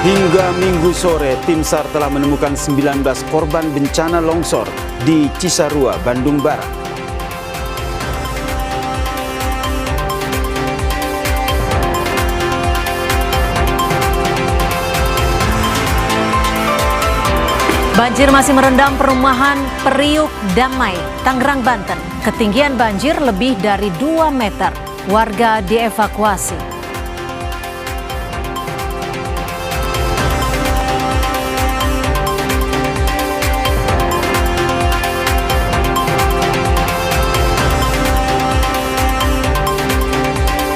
Hingga Minggu sore, tim SAR telah menemukan 19 korban bencana longsor di Cisarua, Bandung Barat. Banjir masih merendam perumahan Periuk Damai, Tangerang, Banten. Ketinggian banjir lebih dari 2 meter. Warga dievakuasi.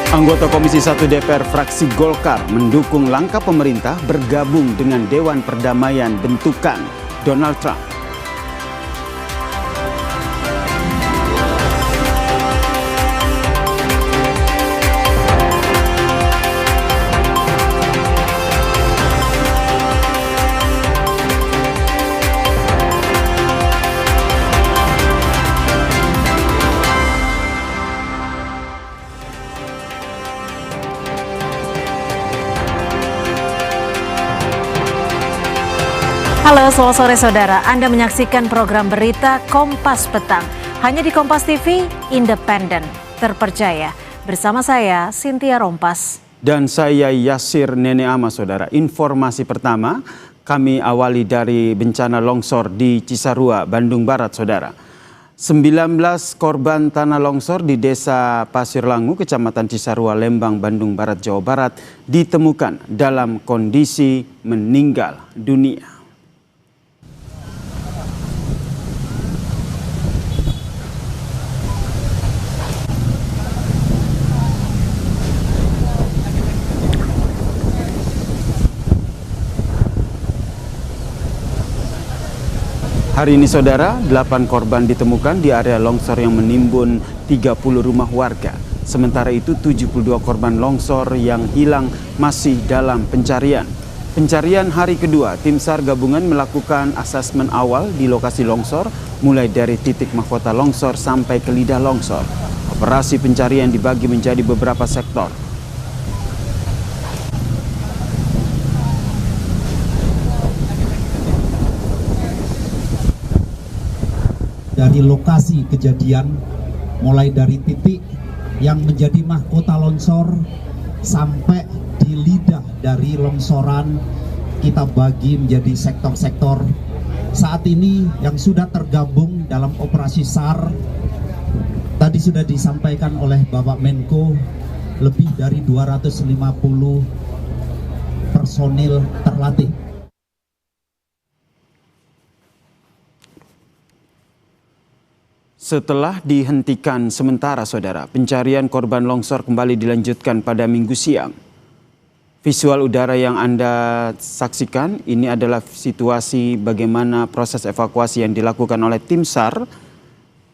Anggota Komisi 1 DPR fraksi Golkar mendukung langkah pemerintah bergabung dengan Dewan Perdamaian bentukan Donald Trump. Halo, selamat sore saudara. Anda menyaksikan program berita Kompas Petang. Hanya di Kompas TV, independen, terpercaya. Bersama saya, Cynthia Rompas. Dan saya Yasir Nene Ama, saudara. Informasi pertama, kami awali dari bencana longsor di Cisarua, Bandung Barat, saudara. 19 korban tanah longsor di Desa Pasir Langu, Kecamatan Cisarua, Lembang, Bandung Barat, Jawa Barat, ditemukan dalam kondisi meninggal dunia. Hari ini saudara, 8 korban ditemukan di area longsor yang menimbun 30 rumah warga. Sementara itu 72 korban longsor yang hilang masih dalam pencarian. Pencarian hari kedua, tim SAR gabungan melakukan asesmen awal di lokasi longsor, mulai dari titik mahkota longsor sampai ke lidah longsor. Operasi pencarian dibagi menjadi beberapa sektor. Dari lokasi kejadian, mulai dari titik yang menjadi mahkota longsor sampai di lidah dari longsoran, kita bagi menjadi sektor-sektor. Saat ini yang sudah tergabung dalam operasi SAR, tadi sudah disampaikan oleh Bapak Menko, lebih dari 250 personil terlatih. Setelah dihentikan sementara saudara, pencarian korban longsor kembali dilanjutkan pada Minggu siang. Visual udara yang Anda saksikan ini adalah situasi bagaimana proses evakuasi yang dilakukan oleh tim SAR,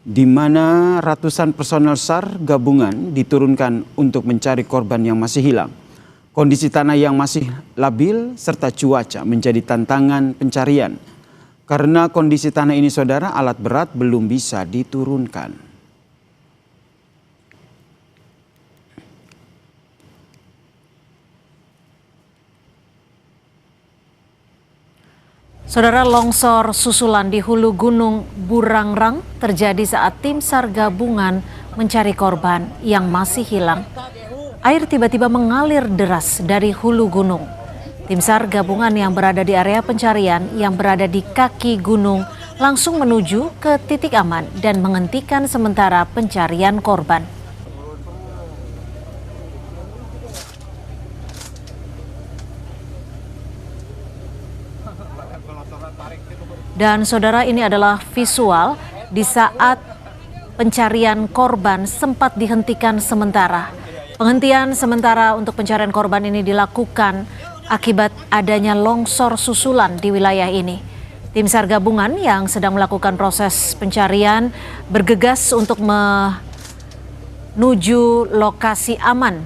di mana ratusan personel SAR gabungan diturunkan untuk mencari korban yang masih hilang. Kondisi tanah yang masih labil serta cuaca menjadi tantangan pencarian. Karena kondisi tanah ini saudara, alat berat belum bisa diturunkan. Saudara, longsor susulan di hulu Gunung Burangrang terjadi saat tim SAR gabungan mencari korban yang masih hilang. Air tiba-tiba mengalir deras dari hulu gunung. Tim SAR gabungan yang berada di area pencarian yang berada di kaki gunung langsung menuju ke titik aman dan menghentikan sementara pencarian korban. Dan saudara, ini adalah visual di saat pencarian korban sempat dihentikan sementara. Penghentian sementara untuk pencarian korban ini dilakukan akibat adanya longsor susulan di wilayah ini. Tim SAR gabungan yang sedang melakukan proses pencarian bergegas untuk menuju lokasi aman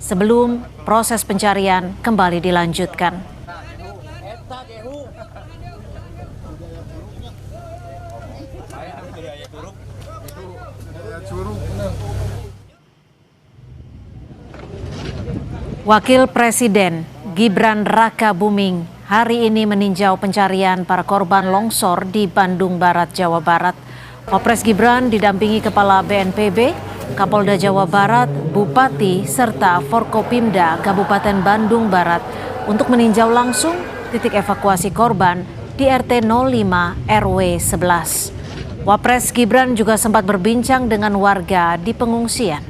sebelum proses pencarian kembali dilanjutkan. Wakil Presiden Gibran Rakabuming hari ini meninjau pencarian para korban longsor di Bandung Barat, Jawa Barat. Wapres Gibran didampingi Kepala BNPB, Kapolda Jawa Barat, Bupati, serta Forkopimda Kabupaten Bandung Barat untuk meninjau langsung titik evakuasi korban di RT 05 RW 11. Wapres Gibran juga sempat berbincang dengan warga di pengungsian.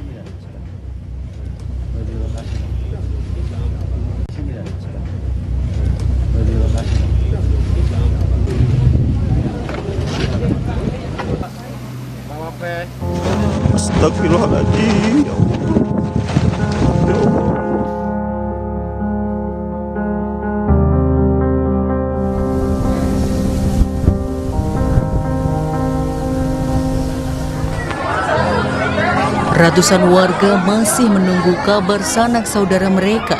Astagfirullahaladzim, ya Allah. Ya Allah. Ratusan warga masih menunggu kabar sanak saudara mereka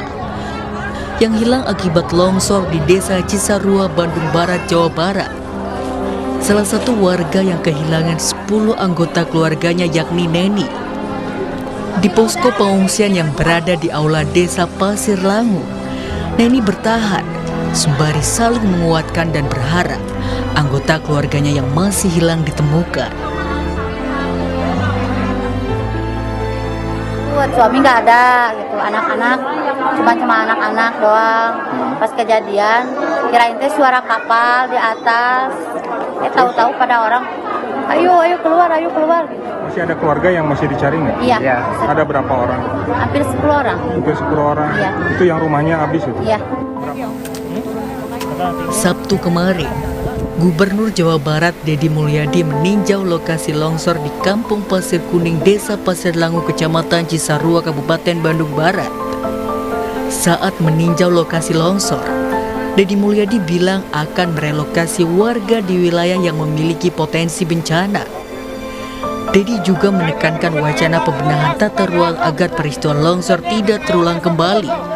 yang hilang akibat longsor di Desa Cisarua, Bandung Barat, Jawa Barat. Salah satu warga yang kehilangan 10 anggota keluarganya yakni Neni. Di posko pengungsian yang berada di aula Desa Pasir Langu, Neni bertahan sembari saling menguatkan dan berharap anggota keluarganya yang masih hilang ditemukan. Suami nggak ada gitu, anak-anak cuma anak-anak doang. Pas kejadian kirain teh suara kapal di atas, tahu-tahu pada orang ayo keluar gitu. Masih ada keluarga yang masih dicari nggak? Iya. Ada berapa orang? Hampir 10 orang. Hampir 10 orang. Iya. Itu yang rumahnya habis itu? Iya. Sabtu kemarin, Gubernur Jawa Barat Deddy Mulyadi meninjau lokasi longsor di Kampung Pasir Kuning, Desa Pasir Langu, Kecamatan Cisarua, Kabupaten Bandung Barat. Saat meninjau lokasi longsor, Deddy Mulyadi bilang akan merelokasi warga di wilayah yang memiliki potensi bencana. Deddy juga menekankan wacana pembenahan tata ruang agar peristiwa longsor tidak terulang kembali.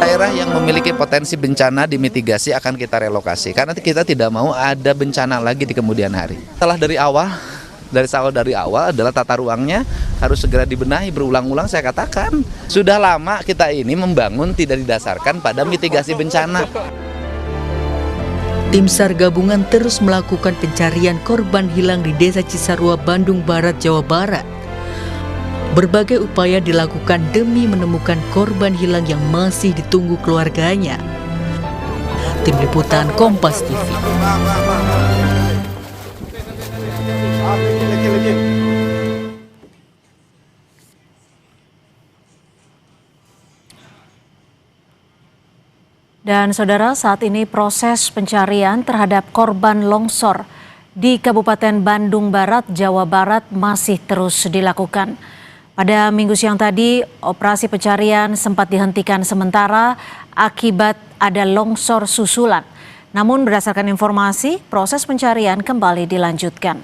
Daerah yang memiliki potensi bencana dimitigasi akan kita relokasi karena kita tidak mau ada bencana lagi di kemudian hari. Setelah dari awal adalah tata ruangnya harus segera dibenahi. Berulang-ulang saya katakan, sudah lama kita ini membangun tidak didasarkan pada mitigasi bencana. Tim SAR gabungan terus melakukan pencarian korban hilang di Desa Cisarua, Bandung Barat, Jawa Barat. Berbagai upaya dilakukan demi menemukan korban hilang yang masih ditunggu keluarganya. Tim Liputan Kompas TV. Dan saudara, saat ini proses pencarian terhadap korban longsor di Kabupaten Bandung Barat, Jawa Barat masih terus dilakukan. Pada minggu siang tadi, operasi pencarian sempat dihentikan sementara akibat ada longsor susulan. Namun berdasarkan informasi, proses pencarian kembali dilanjutkan.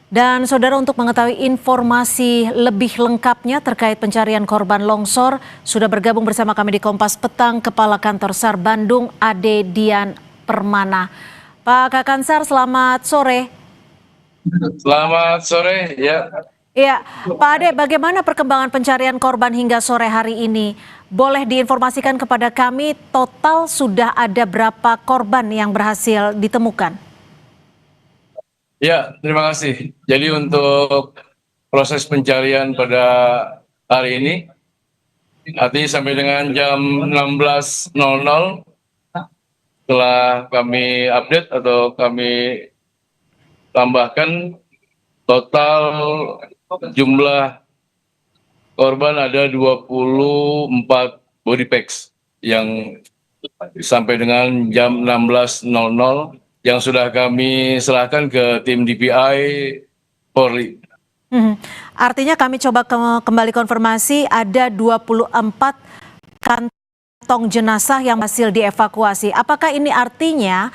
Dan saudara, untuk mengetahui informasi lebih lengkapnya terkait pencarian korban longsor, sudah bergabung bersama kami di Kompas Petang Kepala Kantor SAR Bandung, Ade Dian Permana. Pak Kakansar, selamat sore. Selamat sore, ya. Ya, Pak Ade, bagaimana perkembangan pencarian korban hingga sore hari ini? Boleh diinformasikan kepada kami total sudah ada berapa korban yang berhasil ditemukan? Ya, terima kasih. Jadi untuk proses pencarian pada hari ini, artinya sampai dengan jam 16.00 telah kami update atau kami tambahkan total jumlah korban ada 24 body packs yang sampai dengan jam 16.00 yang sudah kami serahkan ke tim DPI Polri. Artinya kami coba kembali konfirmasi ada 24 kantong jenazah yang hasil dievakuasi. Apakah ini artinya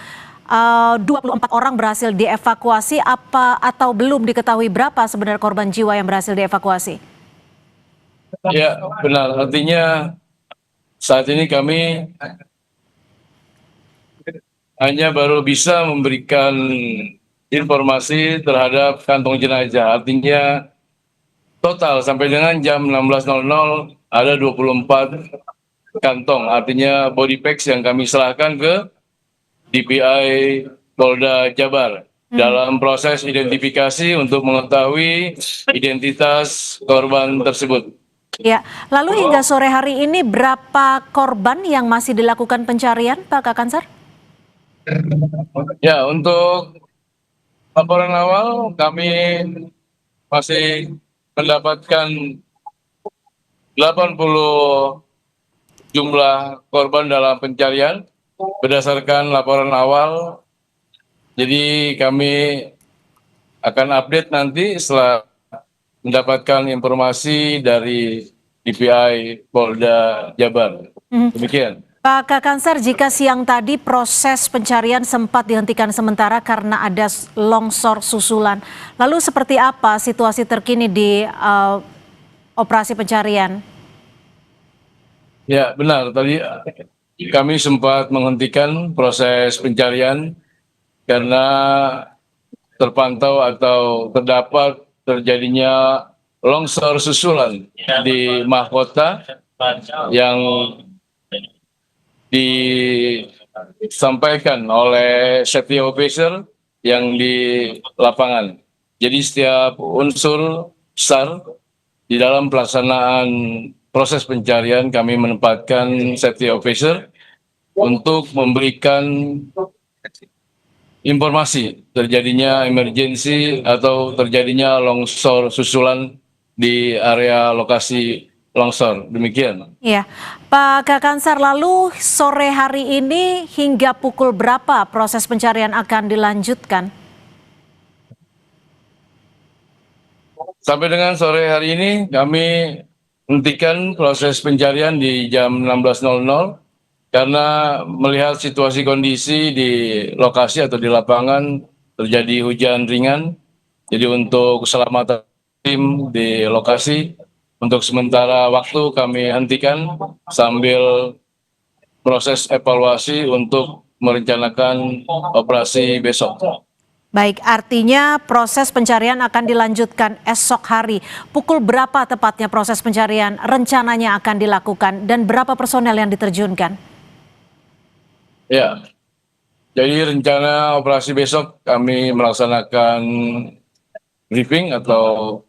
24 orang berhasil dievakuasi atau belum diketahui berapa sebenarnya korban jiwa yang berhasil dievakuasi? Ya, benar. Artinya saat ini kami hanya baru bisa memberikan informasi terhadap kantong jenazah. Artinya total sampai dengan jam 16.00 ada 24 kantong, artinya body packs yang kami serahkan ke DPI Polda Jabar dalam proses identifikasi untuk mengetahui identitas korban tersebut. Ya, lalu hingga sore hari ini berapa korban yang masih dilakukan pencarian, Pak Kakansar? Ya, untuk laporan awal kami masih mendapatkan 80 jumlah korban dalam pencarian berdasarkan laporan awal. Jadi kami akan update nanti setelah mendapatkan informasi dari DPI Polda Jabar. Demikian. Pak Kakansar, jika siang tadi proses pencarian sempat dihentikan sementara karena ada longsor susulan, lalu seperti apa situasi terkini di operasi pencarian? Ya, benar. Tadi kami sempat menghentikan proses pencarian karena terpantau atau terdapat terjadinya longsor susulan di mahkota yang disampaikan oleh safety officer yang di lapangan. Jadi setiap unsur SAR di dalam pelaksanaan proses pencarian kami menempatkan safety officer untuk memberikan informasi terjadinya emergensi atau terjadinya longsor susulan di area lokasi longsor. Demikian. Iya, Pak Kakansar, lalu sore hari ini hingga pukul berapa proses pencarian akan dilanjutkan? Sampai dengan sore hari ini kami hentikan proses pencarian di jam 16.00 karena melihat situasi kondisi di lokasi atau di lapangan terjadi hujan ringan. Jadi untuk keselamatan tim di lokasi untuk sementara waktu kami hentikan sambil proses evaluasi untuk merencanakan operasi besok. Baik, artinya proses pencarian akan dilanjutkan esok hari. Pukul berapa tepatnya proses pencarian rencananya akan dilakukan dan berapa personel yang diterjunkan? Ya, jadi rencana operasi besok kami melaksanakan briefing atau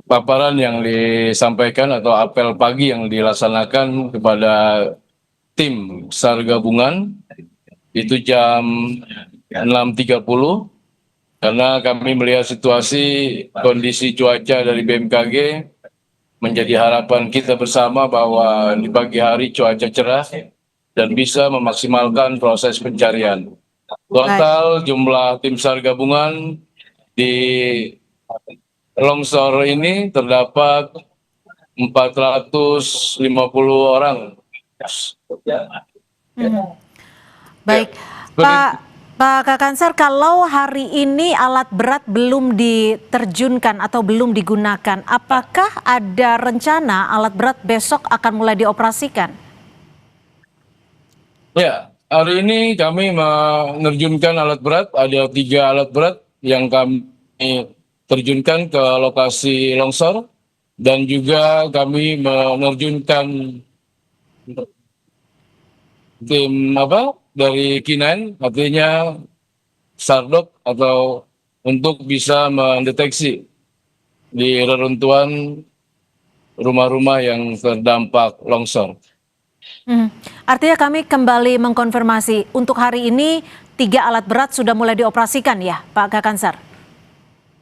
paparan yang disampaikan atau apel pagi yang dilaksanakan kepada tim SAR gabungan itu jam 6.30 karena kami melihat situasi kondisi cuaca dari BMKG menjadi harapan kita bersama bahwa di pagi hari cuaca cerah dan bisa memaksimalkan proses pencarian. Total jumlah tim SAR gabungan di longsor ini terdapat 450 orang. Baik, Pak Kakansar, kalau hari ini alat berat belum diterjunkan atau belum digunakan, apakah ada rencana alat berat besok akan mulai dioperasikan? Ya, hari ini kami menerjunkan alat berat, ada 3 alat berat yang kami terjunkan ke lokasi longsor dan juga kami menerjunkan tim dari K9, artinya SARDOP atau untuk bisa mendeteksi di reruntuhan rumah-rumah yang terdampak longsor. Artinya kami kembali mengkonfirmasi untuk hari ini 3 alat berat sudah mulai dioperasikan ya Pak Kakansar?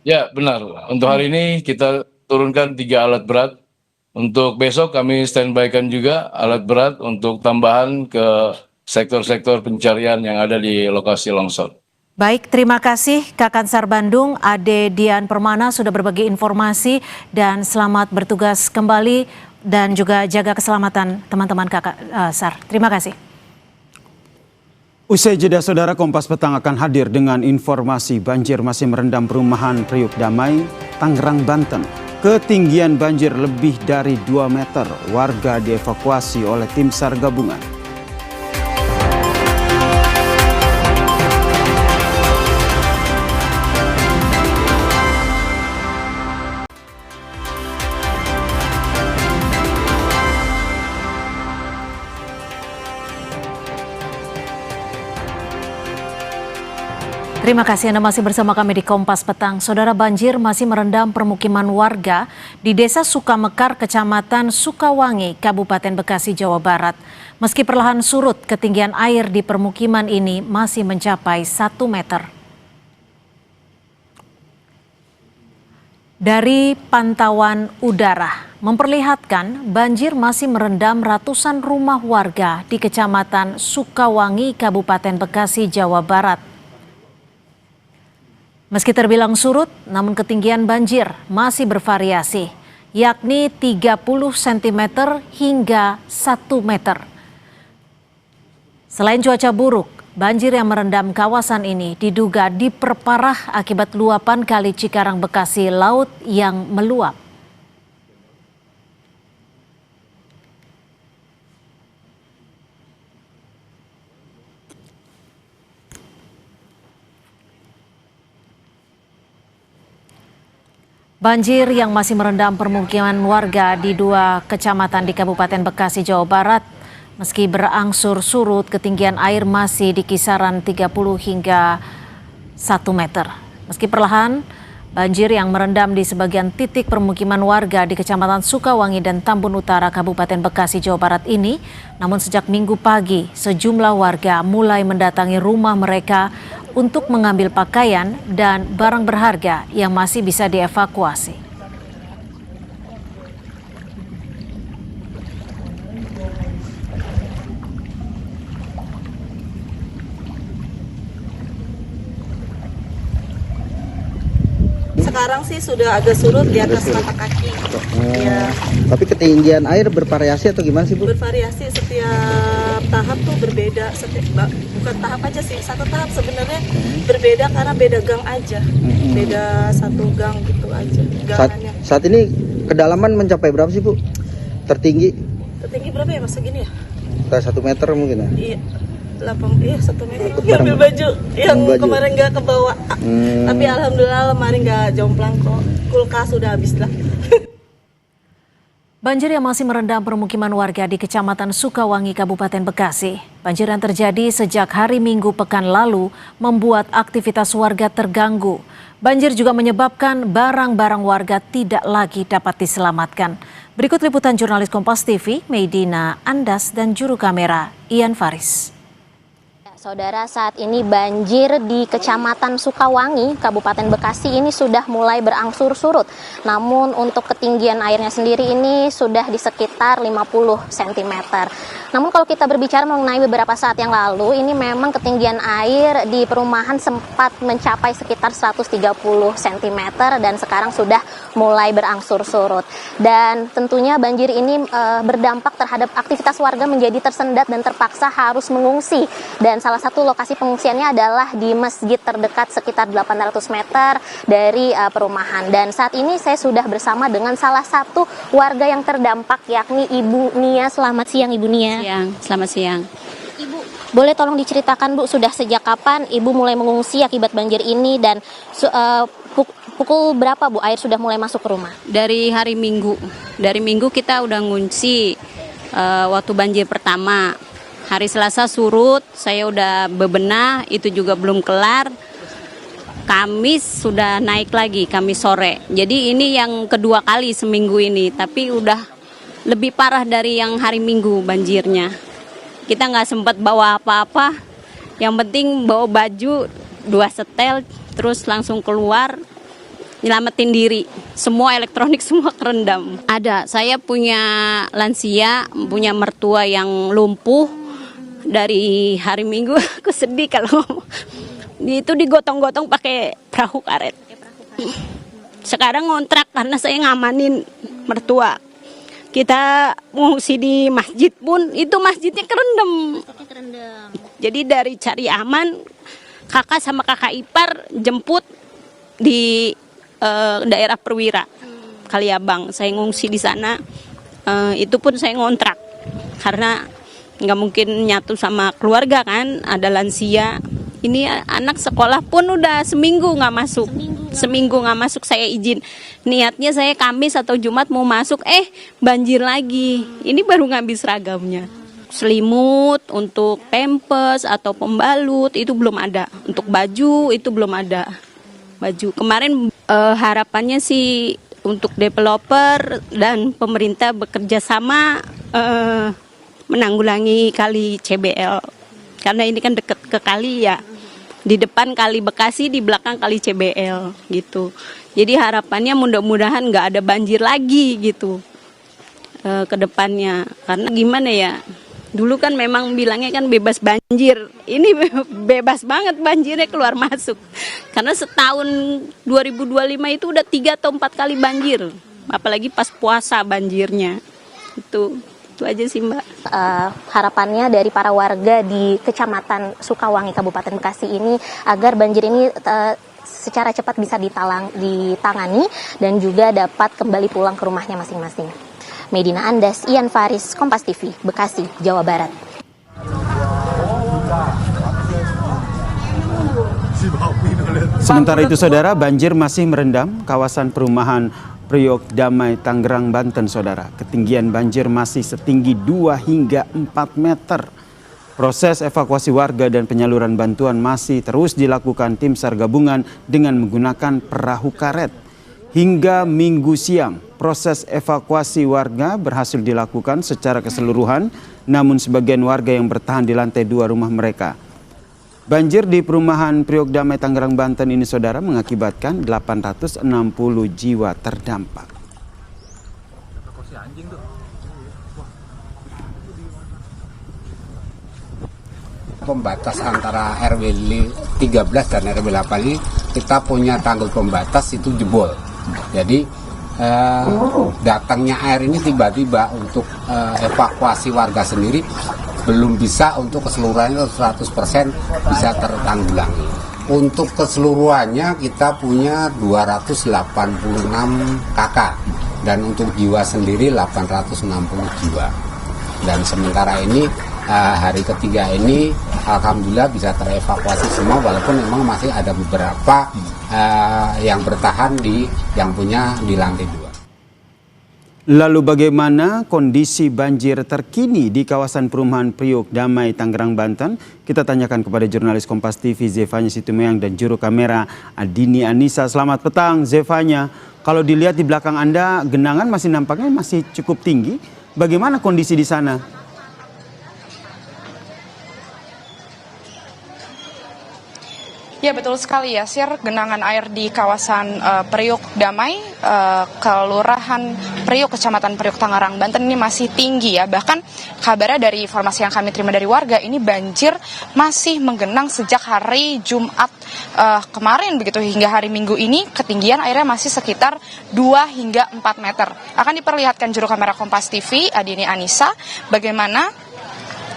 Ya benar, untuk hari ini kita turunkan 3 alat berat. Untuk besok kami standby-kan juga alat berat untuk tambahan ke sektor-sektor pencarian yang ada di lokasi longsor. Baik, terima kasih Kakansar Bandung, Ade Dian Permana sudah berbagi informasi dan selamat bertugas kembali dan juga jaga keselamatan teman-teman Kakansar. Terima kasih. Usai jeda saudara, Kompas Petang akan hadir dengan informasi banjir masih merendam perumahan Priuk Damai, Tangerang, Banten. Ketinggian banjir lebih dari 2 meter, warga dievakuasi oleh tim SAR gabungan. Terima kasih Anda masih bersama kami di Kompas Petang. Saudara, banjir masih merendam permukiman warga di Desa Sukamekar, Kecamatan Sukawangi, Kabupaten Bekasi, Jawa Barat. Meski perlahan surut, ketinggian air di permukiman ini masih mencapai 1 meter. Dari pantauan udara memperlihatkan banjir masih merendam ratusan rumah warga di Kecamatan Sukawangi, Kabupaten Bekasi, Jawa Barat. Meski terbilang surut, namun ketinggian banjir masih bervariasi, yakni 30 cm hingga 1 meter. Selain cuaca buruk, banjir yang merendam kawasan ini diduga diperparah akibat luapan Kali Cikarang Bekasi Laut yang meluap. Banjir yang masih merendam permukiman warga di 2 kecamatan di Kabupaten Bekasi, Jawa Barat. Meski berangsur surut, ketinggian air masih di kisaran 30 hingga 1 meter. Meski perlahan, banjir yang merendam di sebagian titik permukiman warga di Kecamatan Sukawangi dan Tambun Utara, Kabupaten Bekasi, Jawa Barat ini, namun sejak Minggu pagi, sejumlah warga mulai mendatangi rumah mereka untuk mengambil pakaian dan barang berharga yang masih bisa dievakuasi. Sekarang sih sudah agak surut di atas mata kaki. Ya. Tapi ketinggian air bervariasi atau gimana sih, Bu? Bervariasi, setiap tahap tuh berbeda. Bukan tahap aja sih, satu tahap sebenarnya berbeda karena beda gang aja. Beda satu gang gitu aja. Saat ini kedalaman mencapai berapa sih, Bu? Tertinggi? Tertinggi berapa ya, Mas? Segini ya? 1 meter mungkin ya? Iya. 1 meter. Ambil baju yang kemarin nggak kebawa. Tapi alhamdulillah lemari nggak jomplang kok. Kulkas sudah habis lah. Banjir yang masih merendam permukiman warga di Kecamatan Sukawangi, Kabupaten Bekasi. Banjir yang terjadi sejak hari Minggu pekan lalu membuat aktivitas warga terganggu. Banjir juga menyebabkan barang-barang warga tidak lagi dapat diselamatkan. Berikut liputan jurnalis Kompas TV, Meidina Andas, dan juru kamera Ian Faris. Saudara, saat ini banjir di Kecamatan Sukawangi, Kabupaten Bekasi ini sudah mulai berangsur surut. Namun untuk ketinggian airnya sendiri ini sudah di sekitar 50 cm. Namun kalau kita berbicara mengenai beberapa saat yang lalu, ini memang ketinggian air di perumahan sempat mencapai sekitar 130 cm dan sekarang sudah mulai berangsur surut. Dan tentunya banjir ini berdampak terhadap aktivitas warga menjadi tersendat dan terpaksa harus mengungsi. Dan salah satu lokasi pengungsiannya adalah di masjid terdekat sekitar 800 meter dari perumahan. Dan saat ini saya sudah bersama dengan salah satu warga yang terdampak, yakni Ibu Nia. Selamat siang, Ibu Nia. Selamat siang. Ibu, boleh tolong diceritakan, Bu, sudah sejak kapan Ibu mulai mengungsi akibat banjir ini dan pukul berapa, Bu, air sudah mulai masuk ke rumah? Dari hari Minggu. Dari Minggu kita udah ngungsi waktu banjir pertama. Hari Selasa surut, saya udah bebenah, itu juga belum kelar. Kamis sudah naik lagi, Kamis sore. Jadi ini yang kedua kali seminggu ini, tapi udah lebih parah dari yang hari Minggu banjirnya. Kita nggak sempat bawa apa-apa, yang penting bawa baju 2 setel, terus langsung keluar, nyelamatin diri. Semua elektronik semua kerendam. Ada, saya punya lansia, punya mertua yang lumpuh. Dari hari Minggu aku sedih kalau itu digotong-gotong pakai perahu karet. Sekarang ngontrak karena saya ngamanin mertua. Kita mengungsi di masjid pun itu masjidnya kerendam. Jadi dari cari aman, kakak sama kakak ipar jemput di daerah Perwira, Kaliabang. Saya ngungsi di sana. Itu pun saya ngontrak karena nggak mungkin nyatu sama keluarga kan, ada lansia. Ini anak sekolah pun udah seminggu nggak masuk. Seminggu nggak masuk, saya izin. Niatnya saya Kamis atau Jumat mau masuk, banjir lagi. Ini baru ngambil seragamnya. selimut, untuk pampers atau pembalut itu belum ada. Untuk baju itu belum ada. Baju kemarin harapannya sih untuk developer dan pemerintah bekerja sama menanggulangi kali CBL. Karena ini kan dekat ke kali ya. Di depan kali Bekasi, di belakang kali CBL gitu. Jadi harapannya mudah-mudahan nggak ada banjir lagi gitu ke depannya. Karena gimana ya, dulu kan memang bilangnya kan bebas banjir. Ini bebas banget banjirnya keluar masuk. Karena setahun 2025 itu udah 3 atau 4 kali banjir. Apalagi pas puasa banjirnya. Itu aja sih Mbak. Harapannya dari para warga di Kecamatan Sukawangi, Kabupaten Bekasi ini agar banjir ini secara cepat bisa ditangani dan juga dapat kembali pulang ke rumahnya masing-masing. Medina Andas, Ian Faris, Kompas TV, Bekasi, Jawa Barat. Sementara itu saudara, banjir masih merendam kawasan perumahan Priok Damai, Tangerang, Banten, saudara. Ketinggian banjir masih setinggi 2 hingga 4 meter. Proses evakuasi warga dan penyaluran bantuan masih terus dilakukan tim SAR gabungan dengan menggunakan perahu karet. Hingga Minggu siang, proses evakuasi warga berhasil dilakukan secara keseluruhan, namun sebagian warga yang bertahan di lantai 2 rumah mereka. Banjir di perumahan Priok Damai, Tangerang, Banten ini saudara mengakibatkan 860 jiwa terdampak. Pembatas antara RW 13 dan RW 8 ini kita punya tanggul pembatas itu jebol. Jadi datangnya air ini tiba-tiba untuk evakuasi warga sendiri belum bisa untuk keseluruhannya 100% bisa tertanggulangi. Untuk keseluruhannya kita punya 286 kakak dan untuk jiwa sendiri 860 jiwa. Dan sementara ini hari ketiga ini alhamdulillah bisa terevakuasi semua walaupun memang masih ada beberapa yang bertahan yang punya di lantai 2. Lalu bagaimana kondisi banjir terkini di kawasan perumahan Priok Damai, Tangerang, Banten? Kita tanyakan kepada jurnalis Kompas TV Zefanya Situmeyang dan juru kamera Adini Anissa. Selamat petang Zefanya. Kalau dilihat di belakang Anda, genangan nampaknya masih cukup tinggi. Bagaimana kondisi di sana? Ya betul sekali ya, Sir. Genangan air di kawasan Priok Damai, Kelurahan Priok, Kecamatan Priok, Tangerang, Banten ini masih tinggi ya. Bahkan kabarnya dari informasi yang kami terima dari warga, ini banjir masih menggenang sejak hari Jumat kemarin begitu hingga hari Minggu ini. Ketinggian airnya masih sekitar 2 hingga 4 meter. Akan diperlihatkan juru kamera Kompas TV Adini Anissa bagaimana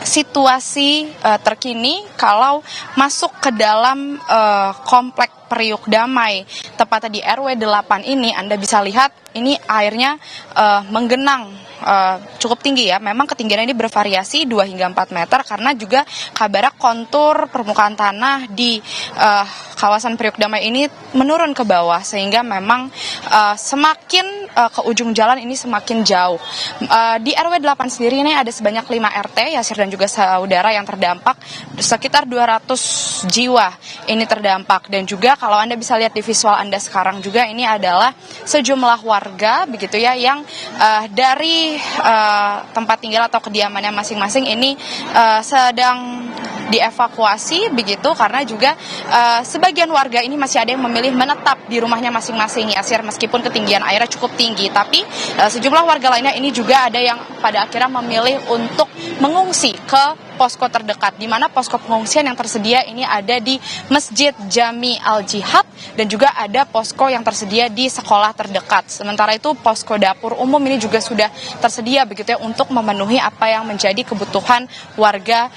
situasi terkini kalau masuk ke dalam komplek Priok Damai, tepatnya di RW 8 ini. Anda bisa lihat ini airnya menggenang cukup tinggi ya. Memang ketinggian ini bervariasi 2 hingga 4 meter karena juga kabarnya kontur permukaan tanah di kawasan Priok Damai ini menurun ke bawah sehingga memang semakin ke ujung jalan ini semakin jauh. Di RW 8 sendiri ini ada sebanyak 5 RT Yasir dan juga saudara yang terdampak, sekitar 200 jiwa ini terdampak. Dan juga kalau Anda bisa lihat di visual Anda sekarang juga ini adalah sejumlah warga begitu ya yang dari tempat tinggal atau kediamannya masing-masing ini sedang dievakuasi begitu karena juga sebagian warga ini masih ada yang memilih menetap di rumahnya masing-masing ya Sir, meskipun ketinggian airnya cukup tinggi, tapi sejumlah warga lainnya ini juga ada yang pada akhirnya memilih untuk mengungsi ke posko terdekat, di mana posko pengungsian yang tersedia ini ada di Masjid Jami Al-Jihad dan juga ada posko yang tersedia di sekolah terdekat. Sementara itu posko dapur umum ini juga sudah tersedia begitu ya untuk memenuhi apa yang menjadi kebutuhan warga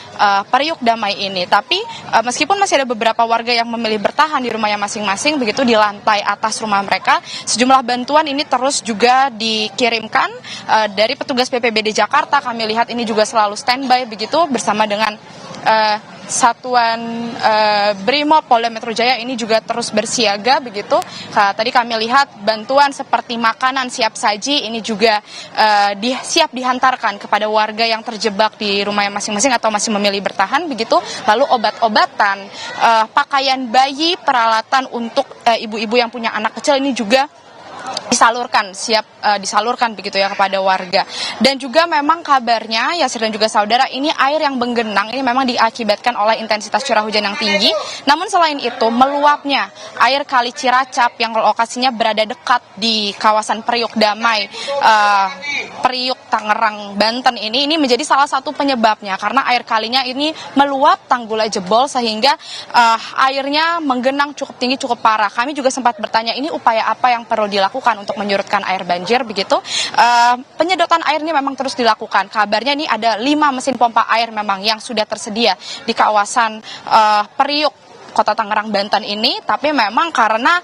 Priok Damai ini. Tapi meskipun masih ada beberapa warga yang memilih bertahan di rumahnya masing-masing begitu di lantai atas rumah mereka, sejumlah bantuan ini terus juga dikirimkan dari petugas BPBD Jakarta. Kami lihat ini juga selalu standby begitu bersama dengan Satuan Brimob Polda Metro Jaya ini juga terus bersiaga begitu. Tadi kami lihat bantuan seperti makanan siap saji ini juga siap dihantarkan kepada warga yang terjebak di rumahnya masing-masing atau masih memilih bertahan begitu. Lalu obat-obatan, pakaian bayi, peralatan untuk ibu-ibu yang punya anak kecil ini juga disalurkan begitu ya kepada warga. Dan juga memang kabarnya Yasir dan juga saudara, ini air yang menggenang ini memang diakibatkan oleh intensitas curah hujan yang tinggi. Namun selain itu meluapnya air Kali Ciracap yang lokasinya berada dekat di kawasan Priuk Damai, Priuk Tangerang, Banten ini menjadi salah satu penyebabnya karena air kalinya ini meluap, tanggulnya jebol sehingga airnya menggenang cukup tinggi, cukup parah. Kami juga sempat bertanya ini upaya apa yang perlu dilakukan untuk menyurutkan air banjir begitu. Penyedotan air ini memang terus dilakukan. Kabarnya ini ada 5 mesin pompa air memang yang sudah tersedia di kawasan Priuk Kota Tangerang, Banten ini, tapi memang karena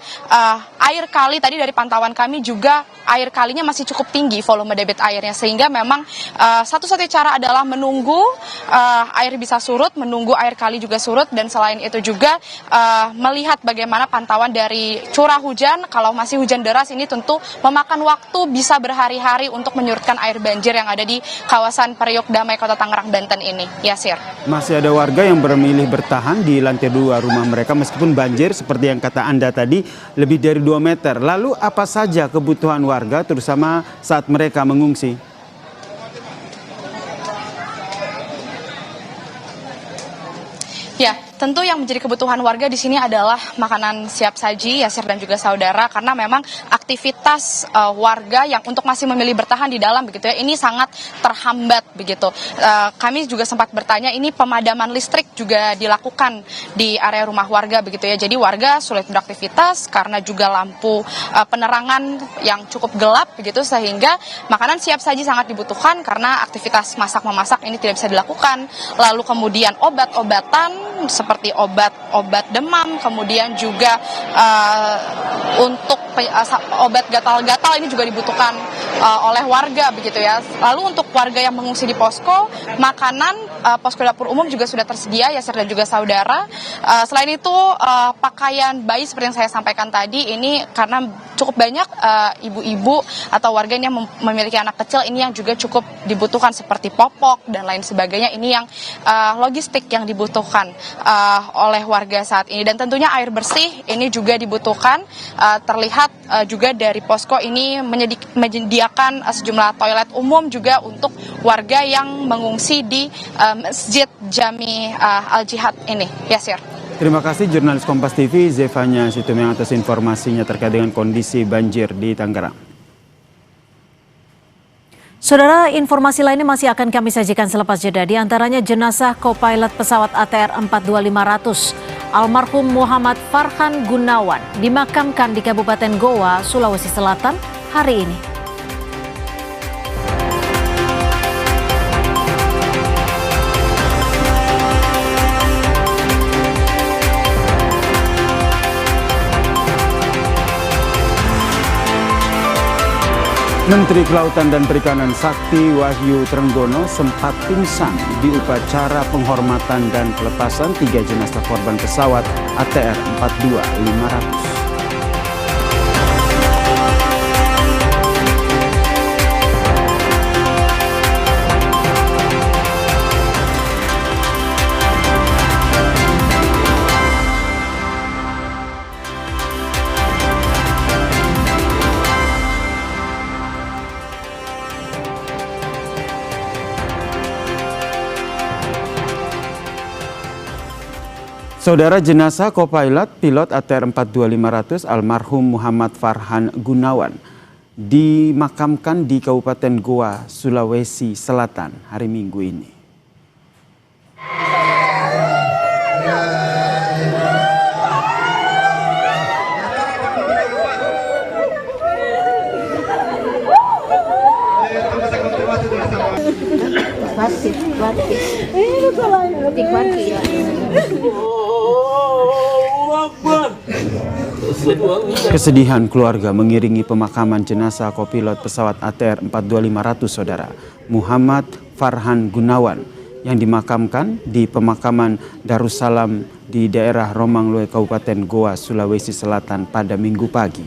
air kali tadi dari pantauan kami juga air kalinya masih cukup tinggi volume debit airnya, sehingga memang satu-satunya cara adalah menunggu air bisa surut, menunggu air kali juga surut, dan selain itu juga melihat bagaimana pantauan dari curah hujan. Kalau masih hujan deras ini tentu memakan waktu bisa berhari-hari untuk menyurutkan air banjir yang ada di kawasan Priuk Damai Kota Tangerang, Banten ini. Yasir. Masih ada warga yang memilih bertahan di lantai 2 rumah mereka meskipun banjir seperti yang kata Anda tadi lebih dari 2 meter. Lalu apa saja kebutuhan warga terutama saat mereka mengungsi? Ya, tentu yang menjadi kebutuhan warga di sini adalah makanan siap saji, Yasir dan juga saudara, karena memang aktivitas warga yang untuk masih memilih bertahan di dalam begitu ya, ini sangat terhambat begitu. Kami juga sempat bertanya, ini pemadaman listrik juga dilakukan di area rumah warga begitu ya. Jadi warga sulit beraktivitas karena juga lampu penerangan yang cukup gelap begitu, sehingga makanan siap saji sangat dibutuhkan karena aktivitas masak-memasak ini tidak bisa dilakukan. Lalu kemudian obat-obatan seperti obat demam, kemudian juga untuk obat gatal-gatal ini juga dibutuhkan oleh warga begitu ya. Lalu untuk warga yang mengungsi di posko, makanan posko dapur umum juga sudah tersedia, Yasir dan juga saudara. Selain itu pakaian bayi seperti yang saya sampaikan tadi, ini karena cukup banyak ibu-ibu atau warga yang memiliki anak kecil ini yang juga cukup dibutuhkan seperti popok dan lain sebagainya. Ini yang logistik yang dibutuhkan oleh warga saat ini. Dan tentunya air bersih ini juga dibutuhkan. Terlihat juga dari posko ini menyediakan sejumlah toilet umum juga untuk warga yang mengungsi di Masjid Jami Al-Jihad ini. Yasir. Terima kasih jurnalis Kompas TV Zefanya Situmeng atas informasinya terkait dengan kondisi banjir di Tangerang. Saudara, informasi lainnya masih akan kami sajikan selepas jeda. Di antaranya jenazah co-pilot pesawat ATR 42500 almarhum Muhammad Farhan Gunawan dimakamkan di Kabupaten Goa, Sulawesi Selatan hari ini. Menteri Kelautan dan Perikanan Sakti Wahyu Trenggono sempat pingsan di upacara penghormatan dan pelepasan 3 jenazah korban pesawat ATR 42500. Saudara, jenazah co-pilot pilot ATR 42500 almarhum Muhammad Farhan Gunawan dimakamkan di Kabupaten Goa, Sulawesi Selatan hari Minggu ini. Kesedihan keluarga mengiringi pemakaman jenazah kopilot pesawat ATR 42500 saudara Muhammad Farhan Gunawan yang dimakamkan di pemakaman Darussalam di daerah Romanglue, Kabupaten Goa, Sulawesi Selatan pada Minggu pagi.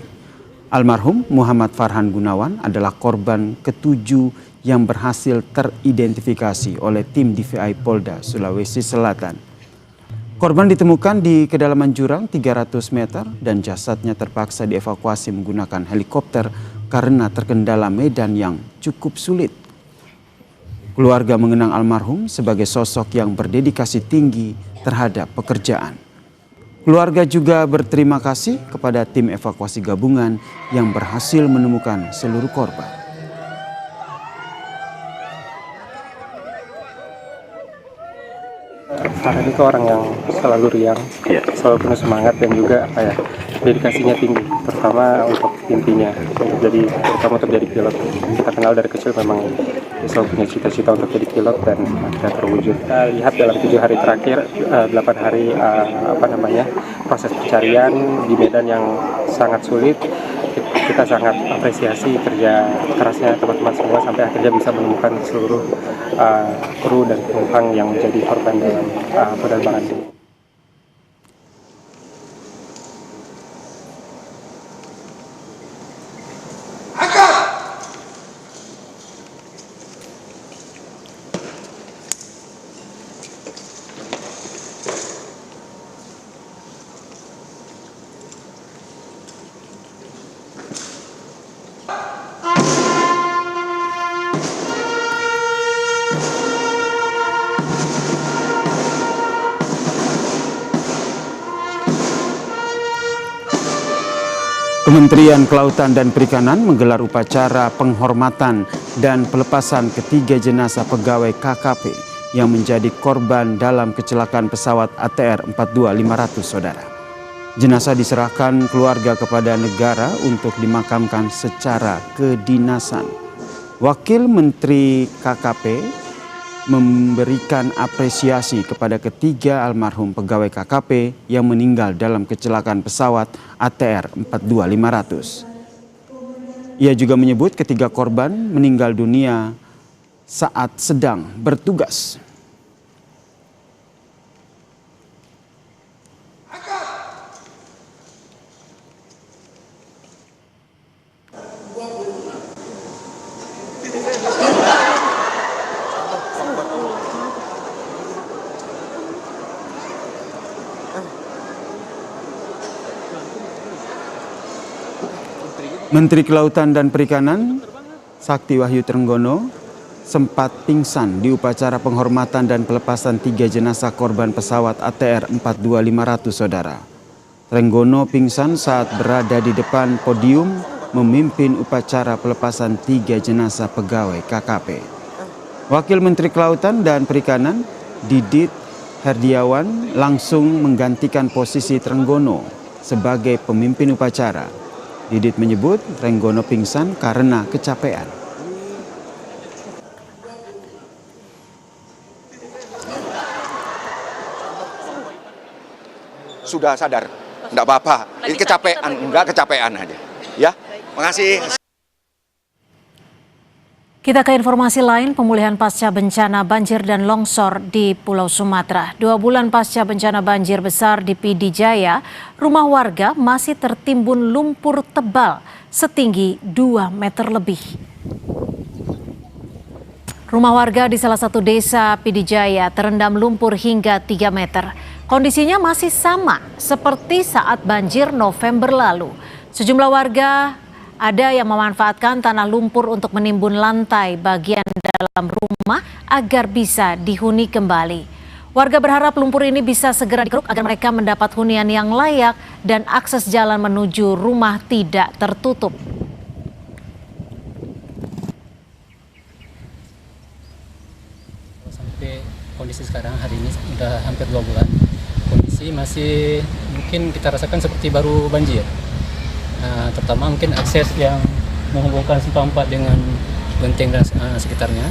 Almarhum Muhammad Farhan Gunawan adalah korban ke-7 yang berhasil teridentifikasi oleh tim DVI Polda Sulawesi Selatan. Korban ditemukan di kedalaman jurang 300 meter dan jasadnya terpaksa dievakuasi menggunakan helikopter karena terkendala medan yang cukup sulit. Keluarga mengenang almarhum sebagai sosok yang berdedikasi tinggi terhadap pekerjaan. Keluarga juga berterima kasih kepada tim evakuasi gabungan yang berhasil menemukan seluruh korban. Farhan itu orang yang selalu riang, selalu penuh semangat dan juga dedikasinya tinggi, terutama untuk intinya, terutama untuk jadi pilot. Kita kenal dari kecil memang selalu punya cita-cita untuk jadi pilot dan akhirnya terwujud. Kita lihat dalam 7 hari terakhir, 8 hari proses pencarian di medan yang sangat sulit. Kita sangat apresiasi kerja kerasnya teman-teman semua sampai akhirnya bisa menemukan seluruh kru dan penumpang yang menjadi korban dalam penerbangan ini. Kementerian Kelautan dan Perikanan menggelar upacara penghormatan dan pelepasan ketiga jenazah pegawai KKP yang menjadi korban dalam kecelakaan pesawat ATR 42500, saudara. Jenazah diserahkan keluarga kepada negara untuk dimakamkan secara kedinasan. Wakil Menteri KKP memberikan apresiasi kepada ketiga almarhum pegawai KKP yang meninggal dalam kecelakaan pesawat ATR 42500. Ia juga menyebut ketiga korban meninggal dunia saat sedang bertugas. Menteri Kelautan dan Perikanan Sakti Wahyu Trenggono sempat pingsan di upacara penghormatan dan pelepasan 3 jenazah korban pesawat ATR 42500, saudara. Trenggono pingsan saat berada di depan podium memimpin upacara pelepasan 3 jenazah pegawai KKP. Wakil Menteri Kelautan dan Perikanan Didit Herdiawan langsung menggantikan posisi Trenggono sebagai pemimpin upacara. Didit menyebut Trenggono pingsan karena kecapean. Sudah sadar, enggak apa-apa. Ini kecapean, enggak kecapean aja. Ya, makasih. Kita ke informasi lain, pemulihan pasca bencana banjir dan longsor di Pulau Sumatera. 2 bulan pasca bencana banjir besar di PD Jaya, rumah warga masih tertimbun lumpur tebal setinggi 2 meter lebih. Rumah warga di salah satu desa PD Jaya terendam lumpur hingga 3 meter. Kondisinya masih sama seperti saat banjir November lalu. Sejumlah warga ada yang memanfaatkan tanah lumpur untuk menimbun lantai bagian dalam rumah agar bisa dihuni kembali. Warga berharap lumpur ini bisa segera dikeruk agar mereka mendapat hunian yang layak dan akses jalan menuju rumah tidak tertutup. Sampai kondisi sekarang hari ini sudah hampir 2 bulan. Kondisi masih mungkin kita rasakan seperti baru banjir. Terutama mungkin akses yang menghubungkan Simpang 4 dengan Benteng dan sekitarnya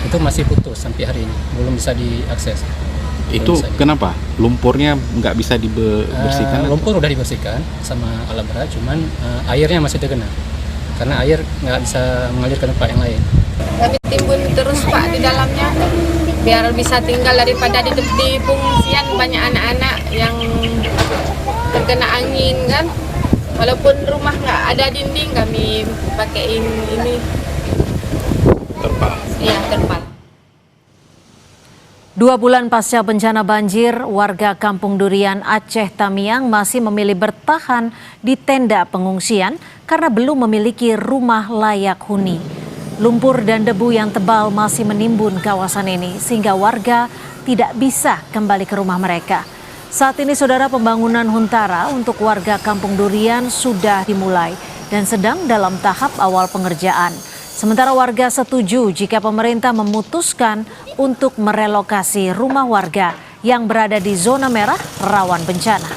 itu masih putus sampai hari ini, belum bisa diakses. Itu kenapa? Lumpurnya nggak bisa dibersihkan? Lumpur udah dibersihkan sama alat berat, cuman airnya masih tergenang karena air nggak bisa mengalir ke tempat yang lain. Tapi timbun terus Pak di dalamnya. biar bisa tinggal, daripada di pengungsian banyak anak-anak yang terkena angin kan. Walaupun rumah nggak ada dinding, kami pakaiin ini terpal. Iya, terpal. 2 bulan pasca bencana banjir, warga Kampung Durian, Aceh Tamiang masih memilih bertahan di tenda pengungsian karena belum memiliki rumah layak huni. Lumpur dan debu yang tebal masih menimbun kawasan ini sehingga warga tidak bisa kembali ke rumah mereka. Saat ini saudara, pembangunan huntara untuk warga Kampung Durian sudah dimulai dan sedang dalam tahap awal pengerjaan. Sementara warga setuju jika pemerintah memutuskan untuk merelokasi rumah warga yang berada di zona merah rawan bencana.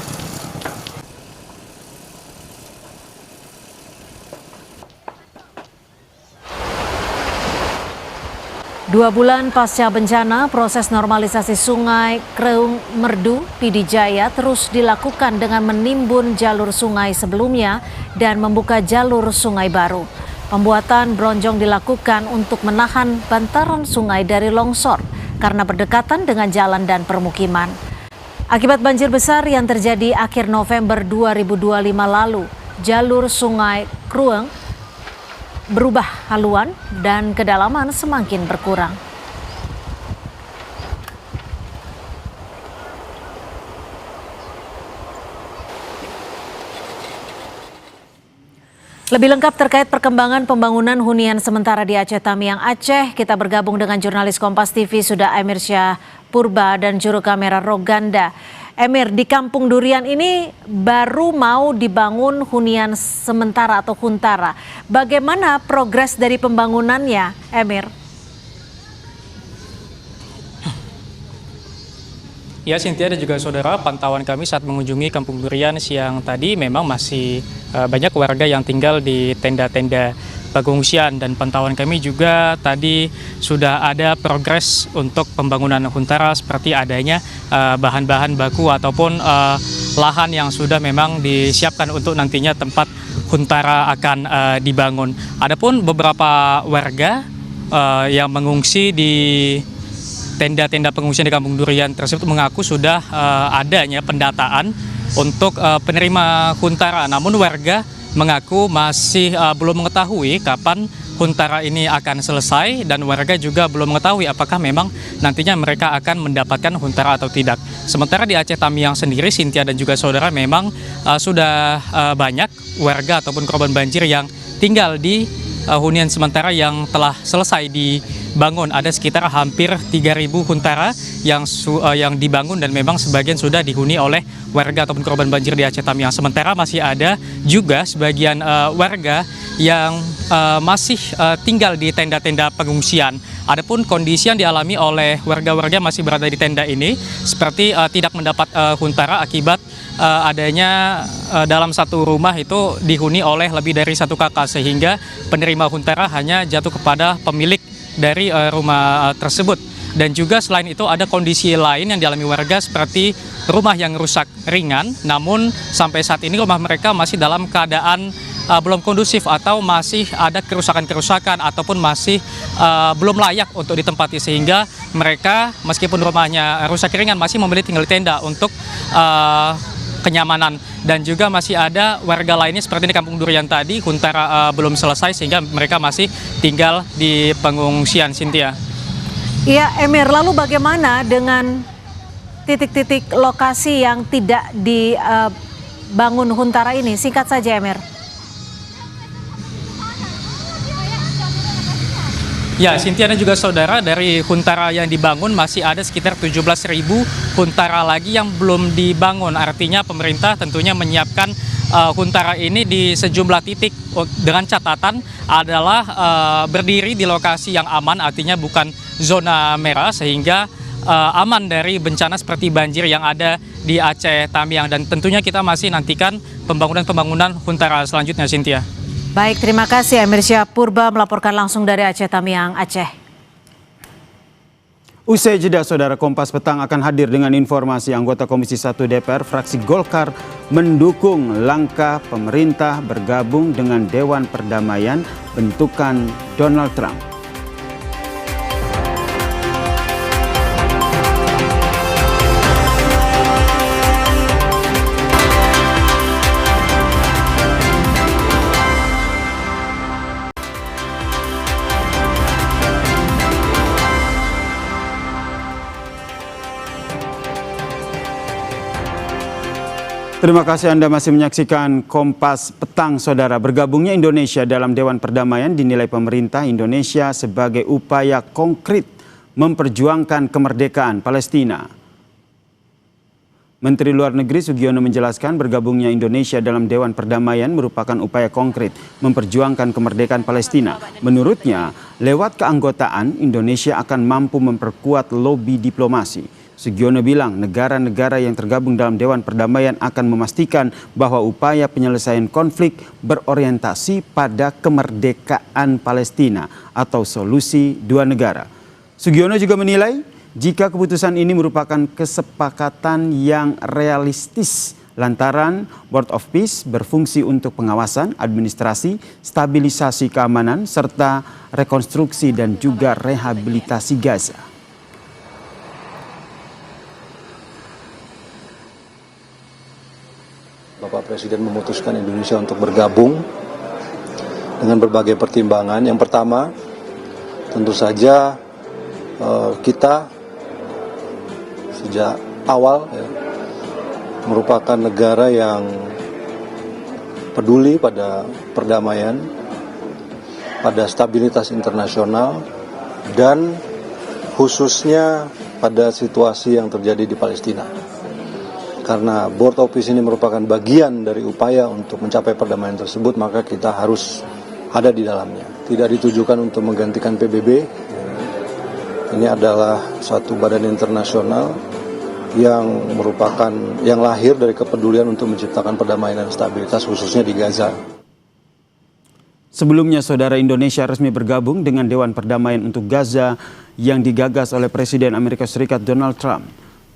Dua bulan pasca bencana, proses normalisasi sungai Kreung Merdu, Pidijaya terus dilakukan dengan menimbun jalur sungai sebelumnya dan membuka jalur sungai baru. Pembuatan bronjong dilakukan untuk menahan bantaran sungai dari longsor karena berdekatan dengan jalan dan permukiman. Akibat banjir besar yang terjadi akhir November 2025 lalu, jalur sungai Kreung berubah haluan dan kedalaman semakin berkurang. Lebih lengkap terkait perkembangan pembangunan hunian sementara di Aceh Tamiang, Aceh, kita bergabung dengan jurnalis Kompas TV sudah Emir Syah Purba dan juru kamera Roganda. Emir, di Kampung Durian ini baru mau dibangun hunian sementara atau huntara. Bagaimana progres dari pembangunannya, Emir? Ya, Cynthia dan juga saudara, pantauan kami saat mengunjungi Kampung Durian siang tadi memang masih banyak warga yang tinggal di tenda-tenda pengungsian, dan pantauan kami juga tadi sudah ada progres untuk pembangunan huntara seperti adanya bahan-bahan baku ataupun lahan yang sudah memang disiapkan untuk nantinya tempat huntara akan dibangun. Adapun beberapa warga yang mengungsi di tenda-tenda pengungsian di Kampung Durian tersebut mengaku sudah adanya pendataan untuk penerima huntara. Namun warga mengaku masih belum mengetahui kapan huntara ini akan selesai, dan warga juga belum mengetahui apakah memang nantinya mereka akan mendapatkan huntara atau tidak. Sementara di Aceh Tamiang sendiri, Cynthia dan juga saudara, memang sudah banyak warga ataupun korban banjir yang tinggal di hunian sementara yang telah selesai dibangun. Ada sekitar hampir 3.000 huntara yang dibangun, dan memang sebagian sudah dihuni oleh warga ataupun korban banjir di Aceh Tamiang. Sementara masih ada juga sebagian warga yang masih tinggal di tenda-tenda pengungsian. Adapun kondisi yang dialami oleh warga-warga masih berada di tenda ini seperti tidak mendapat huntara akibat adanya dalam satu rumah itu dihuni oleh lebih dari satu kakak, sehingga penerima huntara hanya jatuh kepada pemilik dari rumah tersebut. Dan juga selain itu ada kondisi lain yang dialami warga seperti rumah yang rusak ringan, namun sampai saat ini rumah mereka masih dalam keadaan belum kondusif atau masih ada kerusakan-kerusakan ataupun masih belum layak untuk ditempati, sehingga mereka meskipun rumahnya rusak ringan masih memilih tinggal di tenda untuk kenyamanan. Dan juga masih ada warga lainnya seperti di Kampung Durian tadi, huntara belum selesai sehingga mereka masih tinggal di pengungsian, Cynthia. Iya, Emir, lalu bagaimana dengan titik-titik lokasi yang tidak dibangun huntara ini? Singkat saja, Emir. Ya, Cynthia dan juga saudara, dari huntara yang dibangun masih ada sekitar 17.000 huntara lagi yang belum dibangun. Artinya pemerintah tentunya menyiapkan huntara ini di sejumlah titik dengan catatan adalah berdiri di lokasi yang aman, artinya bukan zona merah, sehingga aman dari bencana seperti banjir yang ada di Aceh Tamiang. Dan tentunya kita masih nantikan pembangunan huntara selanjutnya, Cynthia. Baik, terima kasih Emir Syah Purba melaporkan langsung dari Aceh Tamiang, Aceh. Usai jeda, saudara, Kompas Petang akan hadir dengan informasi anggota Komisi 1 DPR fraksi Golkar mendukung langkah pemerintah bergabung dengan Dewan Perdamaian bentukan Donald Trump. Terima kasih Anda masih menyaksikan Kompas Petang, Saudara. Bergabungnya Indonesia dalam Dewan Perdamaian dinilai pemerintah Indonesia sebagai upaya konkret memperjuangkan kemerdekaan Palestina. Menteri Luar Negeri Sugiono menjelaskan bergabungnya Indonesia dalam Dewan Perdamaian merupakan upaya konkret memperjuangkan kemerdekaan Palestina. Menurutnya, lewat keanggotaan, Indonesia akan mampu memperkuat lobi diplomasi. Sugiono bilang negara-negara yang tergabung dalam Dewan Perdamaian akan memastikan bahwa upaya penyelesaian konflik berorientasi pada kemerdekaan Palestina atau solusi dua negara. Sugiono juga menilai jika keputusan ini merupakan kesepakatan yang realistis lantaran Board of Peace berfungsi untuk pengawasan, administrasi, stabilisasi keamanan, serta rekonstruksi dan juga rehabilitasi Gaza. Bapak Presiden memutuskan Indonesia untuk bergabung dengan berbagai pertimbangan. Yang pertama, tentu saja kita sejak awal merupakan negara yang peduli pada perdamaian, pada stabilitas internasional, dan khususnya pada situasi yang terjadi di Palestina. Karena Board of Peace ini merupakan bagian dari upaya untuk mencapai perdamaian tersebut, maka kita harus ada di dalamnya. Tidak ditujukan untuk menggantikan PBB. Ini adalah suatu badan internasional yang merupakan yang lahir dari kepedulian untuk menciptakan perdamaian dan stabilitas khususnya di Gaza. Sebelumnya, Saudara, Indonesia resmi bergabung dengan Dewan Perdamaian untuk Gaza yang digagas oleh Presiden Amerika Serikat Donald Trump.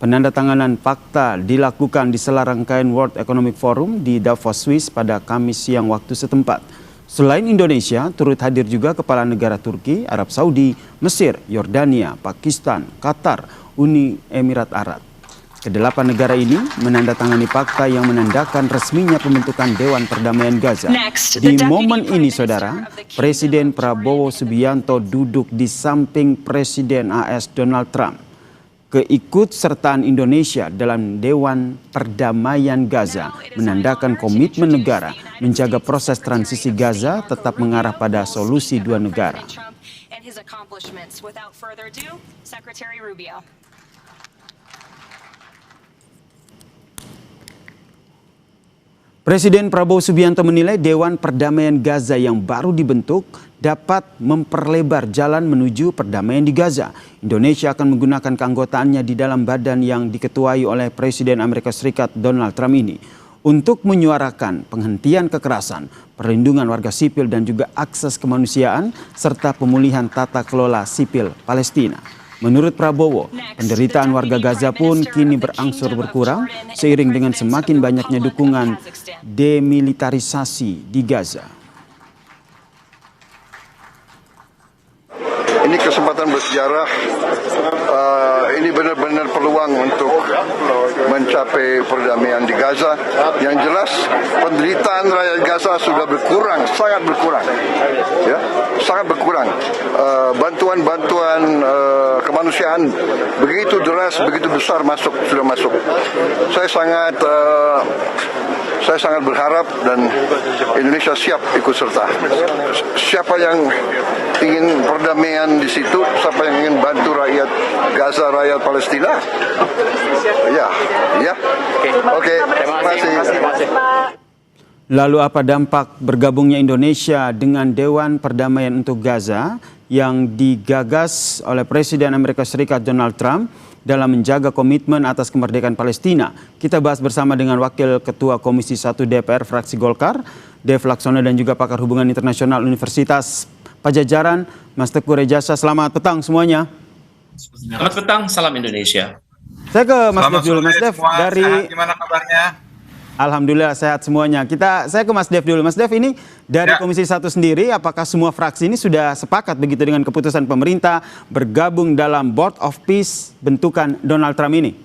Penandatanganan fakta dilakukan di sela rangkaian World Economic Forum di Davos, Swiss pada Kamis siang waktu setempat. Selain Indonesia, turut hadir juga kepala negara Turki, Arab Saudi, Mesir, Yordania, Pakistan, Qatar, Uni Emirat Arab. Kedelapan negara ini menandatangani fakta yang menandakan resminya pembentukan Dewan Perdamaian Gaza. Di momen ini, Saudara, Presiden Prabowo Subianto duduk di samping Presiden AS Donald Trump. Keikutsertaan Indonesia dalam Dewan Perdamaian Gaza menandakan komitmen negara menjaga proses transisi Gaza tetap mengarah pada solusi dua negara. Presiden Prabowo Subianto menilai Dewan Perdamaian Gaza yang baru dibentuk dapat memperlebar jalan menuju perdamaian di Gaza. Indonesia akan menggunakan keanggotaannya di dalam badan yang diketuai oleh Presiden Amerika Serikat Donald Trump ini untuk menyuarakan penghentian kekerasan, perlindungan warga sipil dan juga akses kemanusiaan serta pemulihan tata kelola sipil Palestina. Menurut Prabowo, penderitaan warga Gaza pun kini berangsur berkurang seiring dengan semakin banyaknya dukungan demilitarisasi di Gaza. Ini kesempatan bersejarah, ini benar-benar peluang untuk mencapai perdamaian di Gaza. Yang jelas penderitaan rakyat Gaza sudah berkurang, sangat berkurang, ya, sangat berkurang. Bantuan-bantuan kemanusiaan begitu deras, begitu besar sudah masuk. Saya sangat berharap dan Indonesia siap ikut serta. Siapa yang ingin perdamaian di situ, siapa yang ingin bantu rakyat Gaza, rakyat Palestina, ya. Oke, terima kasih. Lalu apa dampak bergabungnya Indonesia dengan Dewan Perdamaian untuk Gaza yang digagas oleh Presiden Amerika Serikat Donald Trump dalam menjaga komitmen atas kemerdekaan Palestina? Kita bahas bersama dengan Wakil Ketua Komisi 1 DPR Fraksi Golkar, Dev Laksono, dan juga pakar hubungan internasional Universitas Pajajaran, Mas Teguh Rejasa. Selamat petang semuanya. Selamat petang, salam Indonesia. Saya ke Mas Dev dulu. Mas Dev, dari gimana kabarnya? Alhamdulillah sehat semuanya. Saya ke Mas Dev dulu. Mas Dev, ini dari Komisi 1 sendiri, apakah semua fraksi ini sudah sepakat begitu dengan keputusan pemerintah bergabung dalam Board of Peace bentukan Donald Trump ini?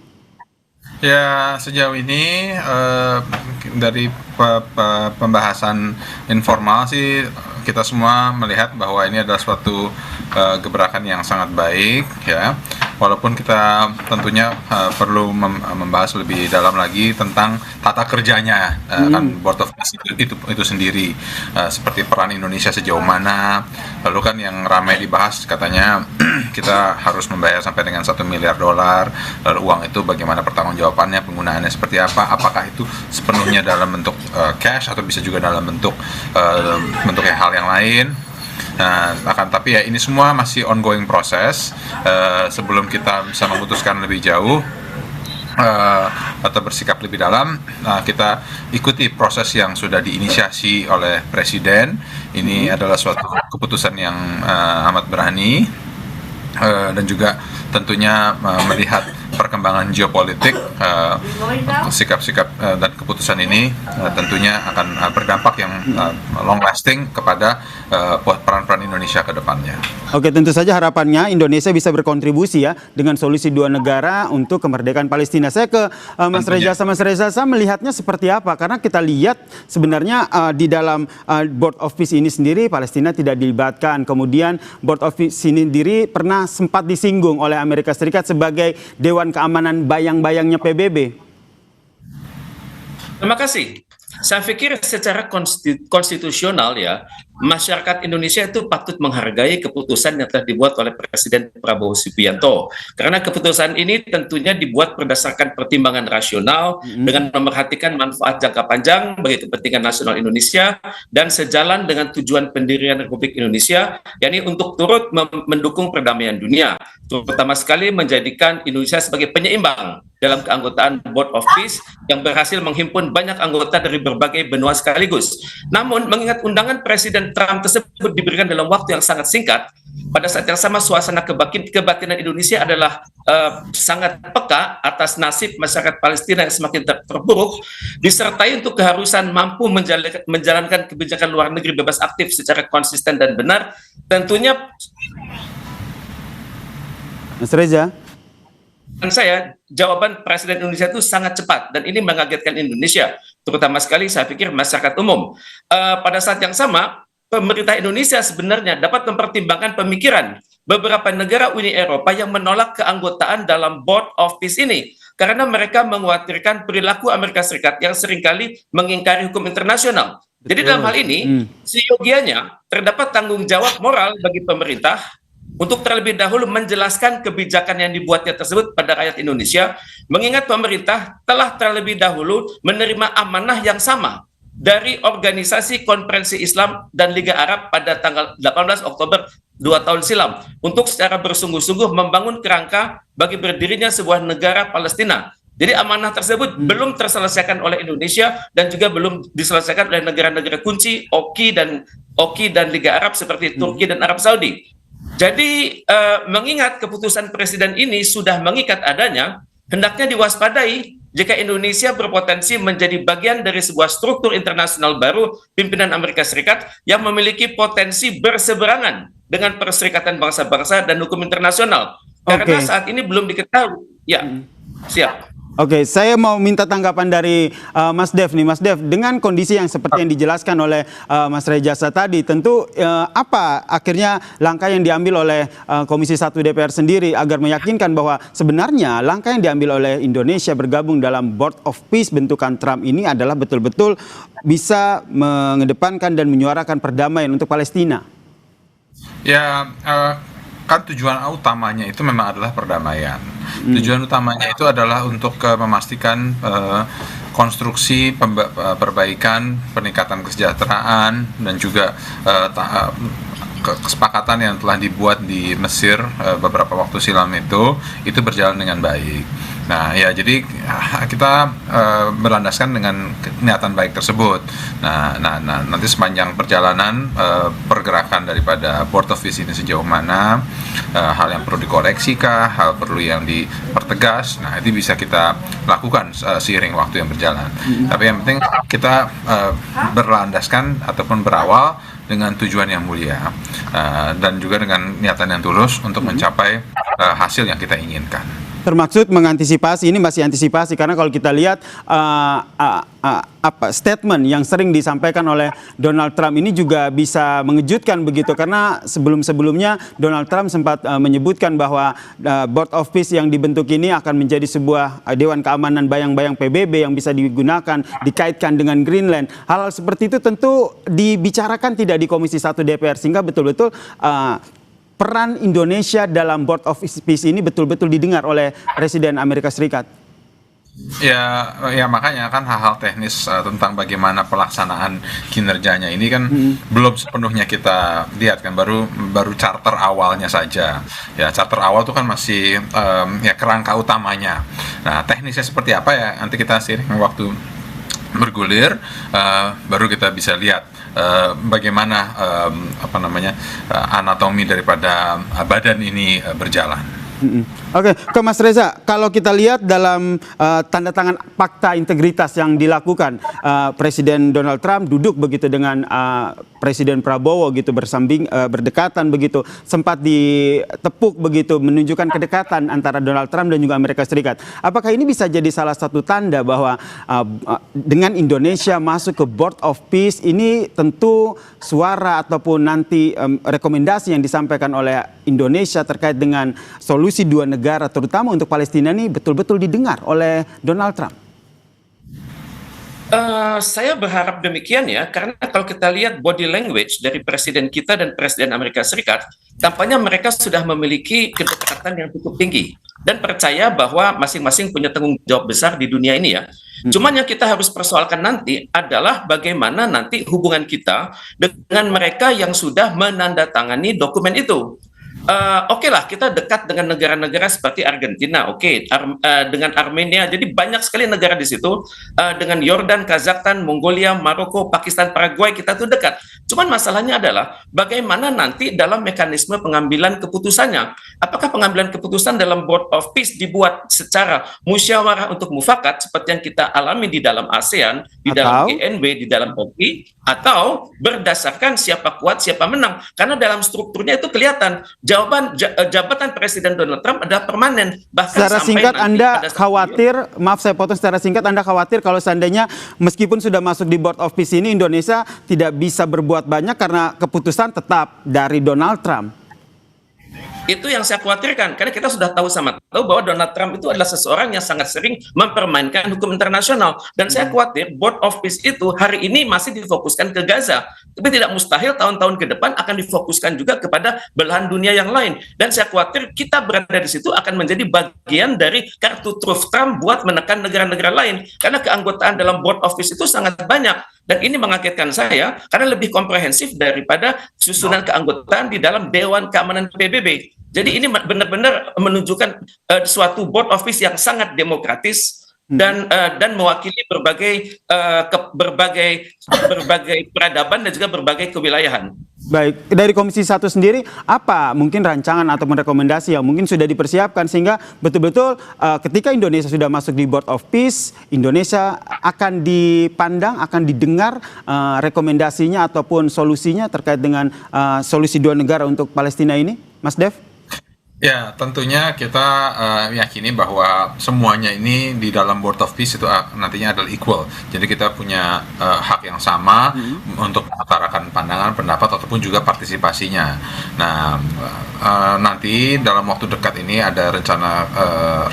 Ya, sejauh ini dari pembahasan informal sih kita semua melihat bahwa ini adalah suatu gebrakan yang sangat baik, ya. walaupun kita tentunya perlu membahas lebih dalam lagi tentang tata kerjanya kan Board of Peace itu sendiri, seperti peran Indonesia sejauh mana. Lalu kan yang ramai dibahas katanya kita harus membayar sampai dengan $1 miliar, lalu uang itu bagaimana pertanggungjawabannya, penggunaannya seperti apa, apakah itu sepenuhnya dalam bentuk cash atau bisa juga dalam bentuk hal yang lain. Nah, tapi ya ini semua masih ongoing proses. Sebelum kita bisa memutuskan lebih jauh atau bersikap lebih dalam, kita ikuti proses yang sudah diinisiasi oleh Presiden. Ini adalah suatu keputusan yang amat berani dan juga tentunya melihat perkembangan geopolitik, sikap-sikap dan keputusan ini tentunya akan berdampak yang long lasting kepada peran-peran Indonesia ke depannya. Oke, tentu saja harapannya Indonesia bisa berkontribusi ya dengan solusi dua negara untuk kemerdekaan Palestina. Saya ke Mas Reza. Mas Reza, saya melihatnya seperti apa? Karena kita lihat sebenarnya di dalam Board of Peace ini sendiri Palestina tidak dilibatkan. Kemudian Board of Peace ini sendiri pernah sempat disinggung oleh Amerika Serikat sebagai Dewan Keamanan bayang-bayangnya PBB. Terima kasih. Saya pikir secara konstitusional ya, masyarakat Indonesia itu patut menghargai keputusan yang telah dibuat oleh Presiden Prabowo Subianto. Karena keputusan ini tentunya dibuat berdasarkan pertimbangan rasional dengan memerhatikan manfaat jangka panjang bagi kepentingan nasional Indonesia dan sejalan dengan tujuan pendirian Republik Indonesia, yakni untuk turut mendukung perdamaian dunia, terutama sekali menjadikan Indonesia sebagai penyeimbang dalam keanggotaan Board of Peace yang berhasil menghimpun banyak anggota dari berbagai benua sekaligus. Namun, mengingat undangan Presiden Trump tersebut diberikan dalam waktu yang sangat singkat, pada saat yang sama suasana kebatinan Indonesia adalah sangat peka atas nasib masyarakat Palestina yang semakin terpuruk, disertai untuk keharusan mampu menjalankan kebijakan luar negeri bebas aktif secara konsisten dan benar, tentunya. Mas Reza? Dan jawaban Presiden Indonesia itu sangat cepat dan ini mengagetkan Indonesia, terutama sekali saya pikir masyarakat umum. Pada saat yang sama, pemerintah Indonesia sebenarnya dapat mempertimbangkan pemikiran beberapa negara Uni Eropa yang menolak keanggotaan dalam Board of Peace ini karena mereka mengkhawatirkan perilaku Amerika Serikat yang seringkali mengingkari hukum internasional. Jadi dalam hal ini, seyogianya terdapat tanggung jawab moral bagi pemerintah untuk terlebih dahulu menjelaskan kebijakan yang dibuatnya tersebut pada rakyat Indonesia, mengingat pemerintah telah terlebih dahulu menerima amanah yang sama dari Organisasi Konferensi Islam dan Liga Arab pada tanggal 18 Oktober 2 tahun silam untuk secara bersungguh-sungguh membangun kerangka bagi berdirinya sebuah negara Palestina. Jadi amanah tersebut belum terselesaikan oleh Indonesia dan juga belum diselesaikan oleh negara-negara kunci OKI dan Liga Arab seperti Turki dan Arab Saudi. Jadi mengingat keputusan Presiden ini sudah mengikat adanya, hendaknya diwaspadai jika Indonesia berpotensi menjadi bagian dari sebuah struktur internasional baru pimpinan Amerika Serikat yang memiliki potensi berseberangan dengan Perserikatan Bangsa-Bangsa dan hukum internasional. Karena saat ini belum diketahui. Ya, siap. Oke, saya mau minta tanggapan dari Mas Dev nih. Mas Dev, dengan kondisi yang seperti yang dijelaskan oleh Mas Rejasa tadi, tentu apa akhirnya langkah yang diambil oleh Komisi 1 DPR sendiri agar meyakinkan bahwa sebenarnya langkah yang diambil oleh Indonesia bergabung dalam Board of Peace bentukan Trump ini adalah betul-betul bisa mengedepankan dan menyuarakan perdamaian untuk Palestina? Ya, kan tujuan utamanya itu memang adalah perdamaian. Tujuan utamanya itu adalah untuk memastikan konstruksi perbaikan, peningkatan kesejahteraan dan juga kesepakatan yang telah dibuat di Mesir beberapa waktu silam itu berjalan dengan baik. Nah ya, jadi kita berlandaskan dengan niatan baik tersebut. Nah nanti sepanjang perjalanan pergerakan daripada Board of Peace ini sejauh mana, hal yang perlu dikoreksi kah, hal perlu yang dipertegas, nah itu bisa kita lakukan seiring waktu yang berjalan. Tapi yang penting kita berlandaskan ataupun berawal dengan tujuan yang mulia dan juga dengan niatan yang tulus untuk mencapai hasil yang kita inginkan. termaksud mengantisipasi, ini masih antisipasi karena kalau kita lihat statement yang sering disampaikan oleh Donald Trump ini juga bisa mengejutkan begitu, karena sebelumnya Donald Trump sempat menyebutkan bahwa Board of Peace yang dibentuk ini akan menjadi sebuah Dewan Keamanan bayang-bayang PBB yang bisa digunakan, dikaitkan dengan Greenland. Hal-hal seperti itu tentu dibicarakan tidak di Komisi 1 DPR, sehingga betul-betul peran Indonesia dalam Board of Peace ini betul-betul didengar oleh Presiden Amerika Serikat. Ya makanya kan hal-hal teknis tentang bagaimana pelaksanaan kinerjanya ini kan belum sepenuhnya kita lihat kan, baru charter awalnya saja. Ya charter awal itu kan masih ya kerangka utamanya. Nah teknisnya seperti apa ya nanti kita seiring waktu bergulir baru kita bisa lihat bagaimana anatomi daripada badan ini berjalan. Oke, ke Mas Reza, kalau kita lihat dalam tanda tangan fakta integritas yang dilakukan, Presiden Donald Trump duduk begitu dengan Presiden Prabowo gitu berdekatan begitu, sempat ditepuk begitu, menunjukkan kedekatan antara Donald Trump dan juga Amerika Serikat. Apakah ini bisa jadi salah satu tanda bahwa dengan Indonesia masuk ke Board of Peace ini tentu suara ataupun nanti rekomendasi yang disampaikan oleh Indonesia terkait dengan solusi dua negara terutama untuk Palestina ini betul-betul didengar oleh Donald Trump? Saya berharap demikian ya, karena kalau kita lihat body language dari presiden kita dan presiden Amerika Serikat, tampaknya mereka sudah memiliki kedekatan yang cukup tinggi dan percaya bahwa masing-masing punya tanggung jawab besar di dunia ini ya. Cuman yang kita harus persoalkan nanti adalah bagaimana nanti hubungan kita dengan mereka yang sudah menandatangani dokumen itu. Oke lah, kita dekat dengan negara-negara seperti Argentina, dengan Armenia, jadi banyak sekali negara di situ, dengan Yordan, Kazakhstan, Mongolia, Maroko, Pakistan, Paraguay, kita tuh dekat. Cuman masalahnya adalah bagaimana nanti dalam mekanisme pengambilan keputusannya. Apakah pengambilan keputusan dalam Board of Peace dibuat secara musyawarah untuk mufakat seperti yang kita alami di dalam ASEAN, di dalam GNB, di dalam OPI, atau berdasarkan siapa kuat, siapa menang? Karena dalam strukturnya itu kelihatan. Jabatan Presiden Donald Trump adalah permanen. Bahkan secara singkat Anda khawatir, maaf saya potong, secara singkat Anda khawatir kalau seandainya meskipun sudah masuk di Board of Peace ini Indonesia tidak bisa berbuat banyak karena keputusan tetap dari Donald Trump. Itu yang saya khawatirkan, karena kita sudah tahu bahwa Donald Trump itu adalah seseorang yang sangat sering mempermainkan hukum internasional. Dan saya khawatir Board of Peace itu hari ini masih difokuskan ke Gaza, tapi tidak mustahil tahun-tahun ke depan akan difokuskan juga kepada belahan dunia yang lain. Dan saya khawatir kita berada di situ akan menjadi bagian dari kartu truf Trump buat menekan negara-negara lain, karena keanggotaan dalam Board of Peace itu sangat banyak. Dan ini mengagetkan saya karena lebih komprehensif daripada susunan keanggotaan di dalam Dewan Keamanan PBB. Jadi ini benar-benar menunjukkan suatu Board of Peace yang sangat demokratis dan mewakili berbagai peradaban dan juga berbagai kewilayahan. Baik, dari Komisi 1 sendiri apa mungkin rancangan atau rekomendasi yang mungkin sudah dipersiapkan sehingga betul-betul ketika Indonesia sudah masuk di Board of Peace, Indonesia akan dipandang, akan didengar rekomendasinya ataupun solusinya terkait dengan solusi dua negara untuk Palestina ini, Mas Dev? Ya, tentunya kita yakini bahwa semuanya ini di dalam Board of Peace itu nantinya adalah equal. Jadi kita punya hak yang sama untuk mengutarakan pandangan, pendapat, ataupun juga partisipasinya. Nah, nanti dalam waktu dekat ini ada rencana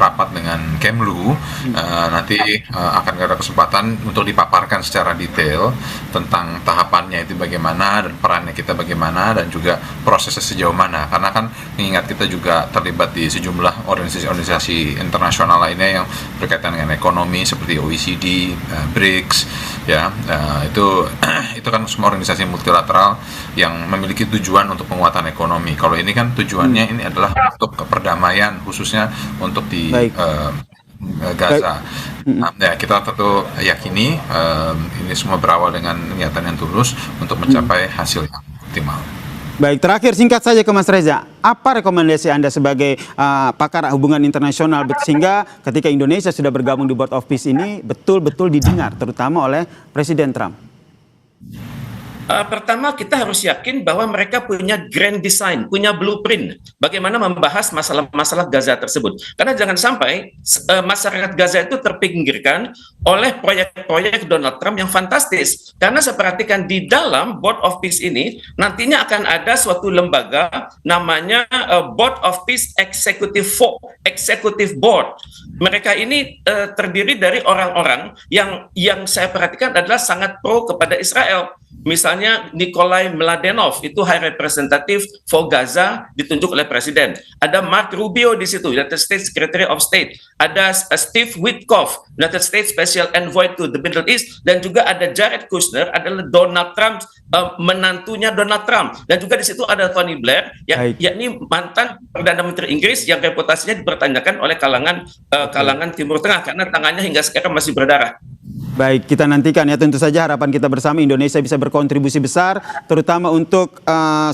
rapat dengan Kemlu. Nanti akan ada kesempatan untuk dipaparkan secara detail tentang tahapannya itu bagaimana dan perannya kita bagaimana dan juga prosesnya sejauh mana. Karena kan mengingat kita juga terlibat di sejumlah organisasi-organisasi internasional lainnya yang berkaitan dengan ekonomi seperti OECD, BRICS, ya itu kan semua organisasi multilateral yang memiliki tujuan untuk penguatan ekonomi. Kalau ini kan tujuannya ini adalah untuk perdamaian khususnya untuk di Gaza. Ya, kita tentu yakini ini semua berawal dengan niatan yang tulus untuk mencapai hasil yang optimal. Baik, terakhir singkat saja ke Mas Reza. Apa rekomendasi Anda sebagai pakar hubungan internasional sehingga ketika Indonesia sudah bergabung di Board of Peace ini betul-betul didengar terutama oleh Presiden Trump? Pertama, kita harus yakin bahwa mereka punya grand design, punya blueprint bagaimana membahas masalah-masalah Gaza tersebut. Karena jangan sampai masyarakat Gaza itu terpinggirkan oleh proyek-proyek Donald Trump yang fantastis. Karena saya perhatikan di dalam Board of Peace ini nantinya akan ada suatu lembaga namanya Board of Peace Executive Board. Mereka ini terdiri dari orang-orang yang saya perhatikan adalah sangat pro kepada Israel. Misalnya Nikolai Mladenov itu High Representative for Gaza ditunjuk oleh Presiden. Ada Mark Rubio di situ, United States Secretary of State. Ada Steve Witkoff, United States Special Envoy to the Middle East. Dan juga ada Jared Kushner, adalah Donald Trump, menantunya Donald Trump. Dan juga di situ ada Tony Blair, yakni mantan Perdana Menteri Inggris yang reputasinya dipertanyakan oleh kalangan Timur Tengah karena tangannya hingga sekarang masih berdarah. Baik, kita nantikan ya, tentu saja harapan kita bersama Indonesia bisa berkontribusi besar, terutama untuk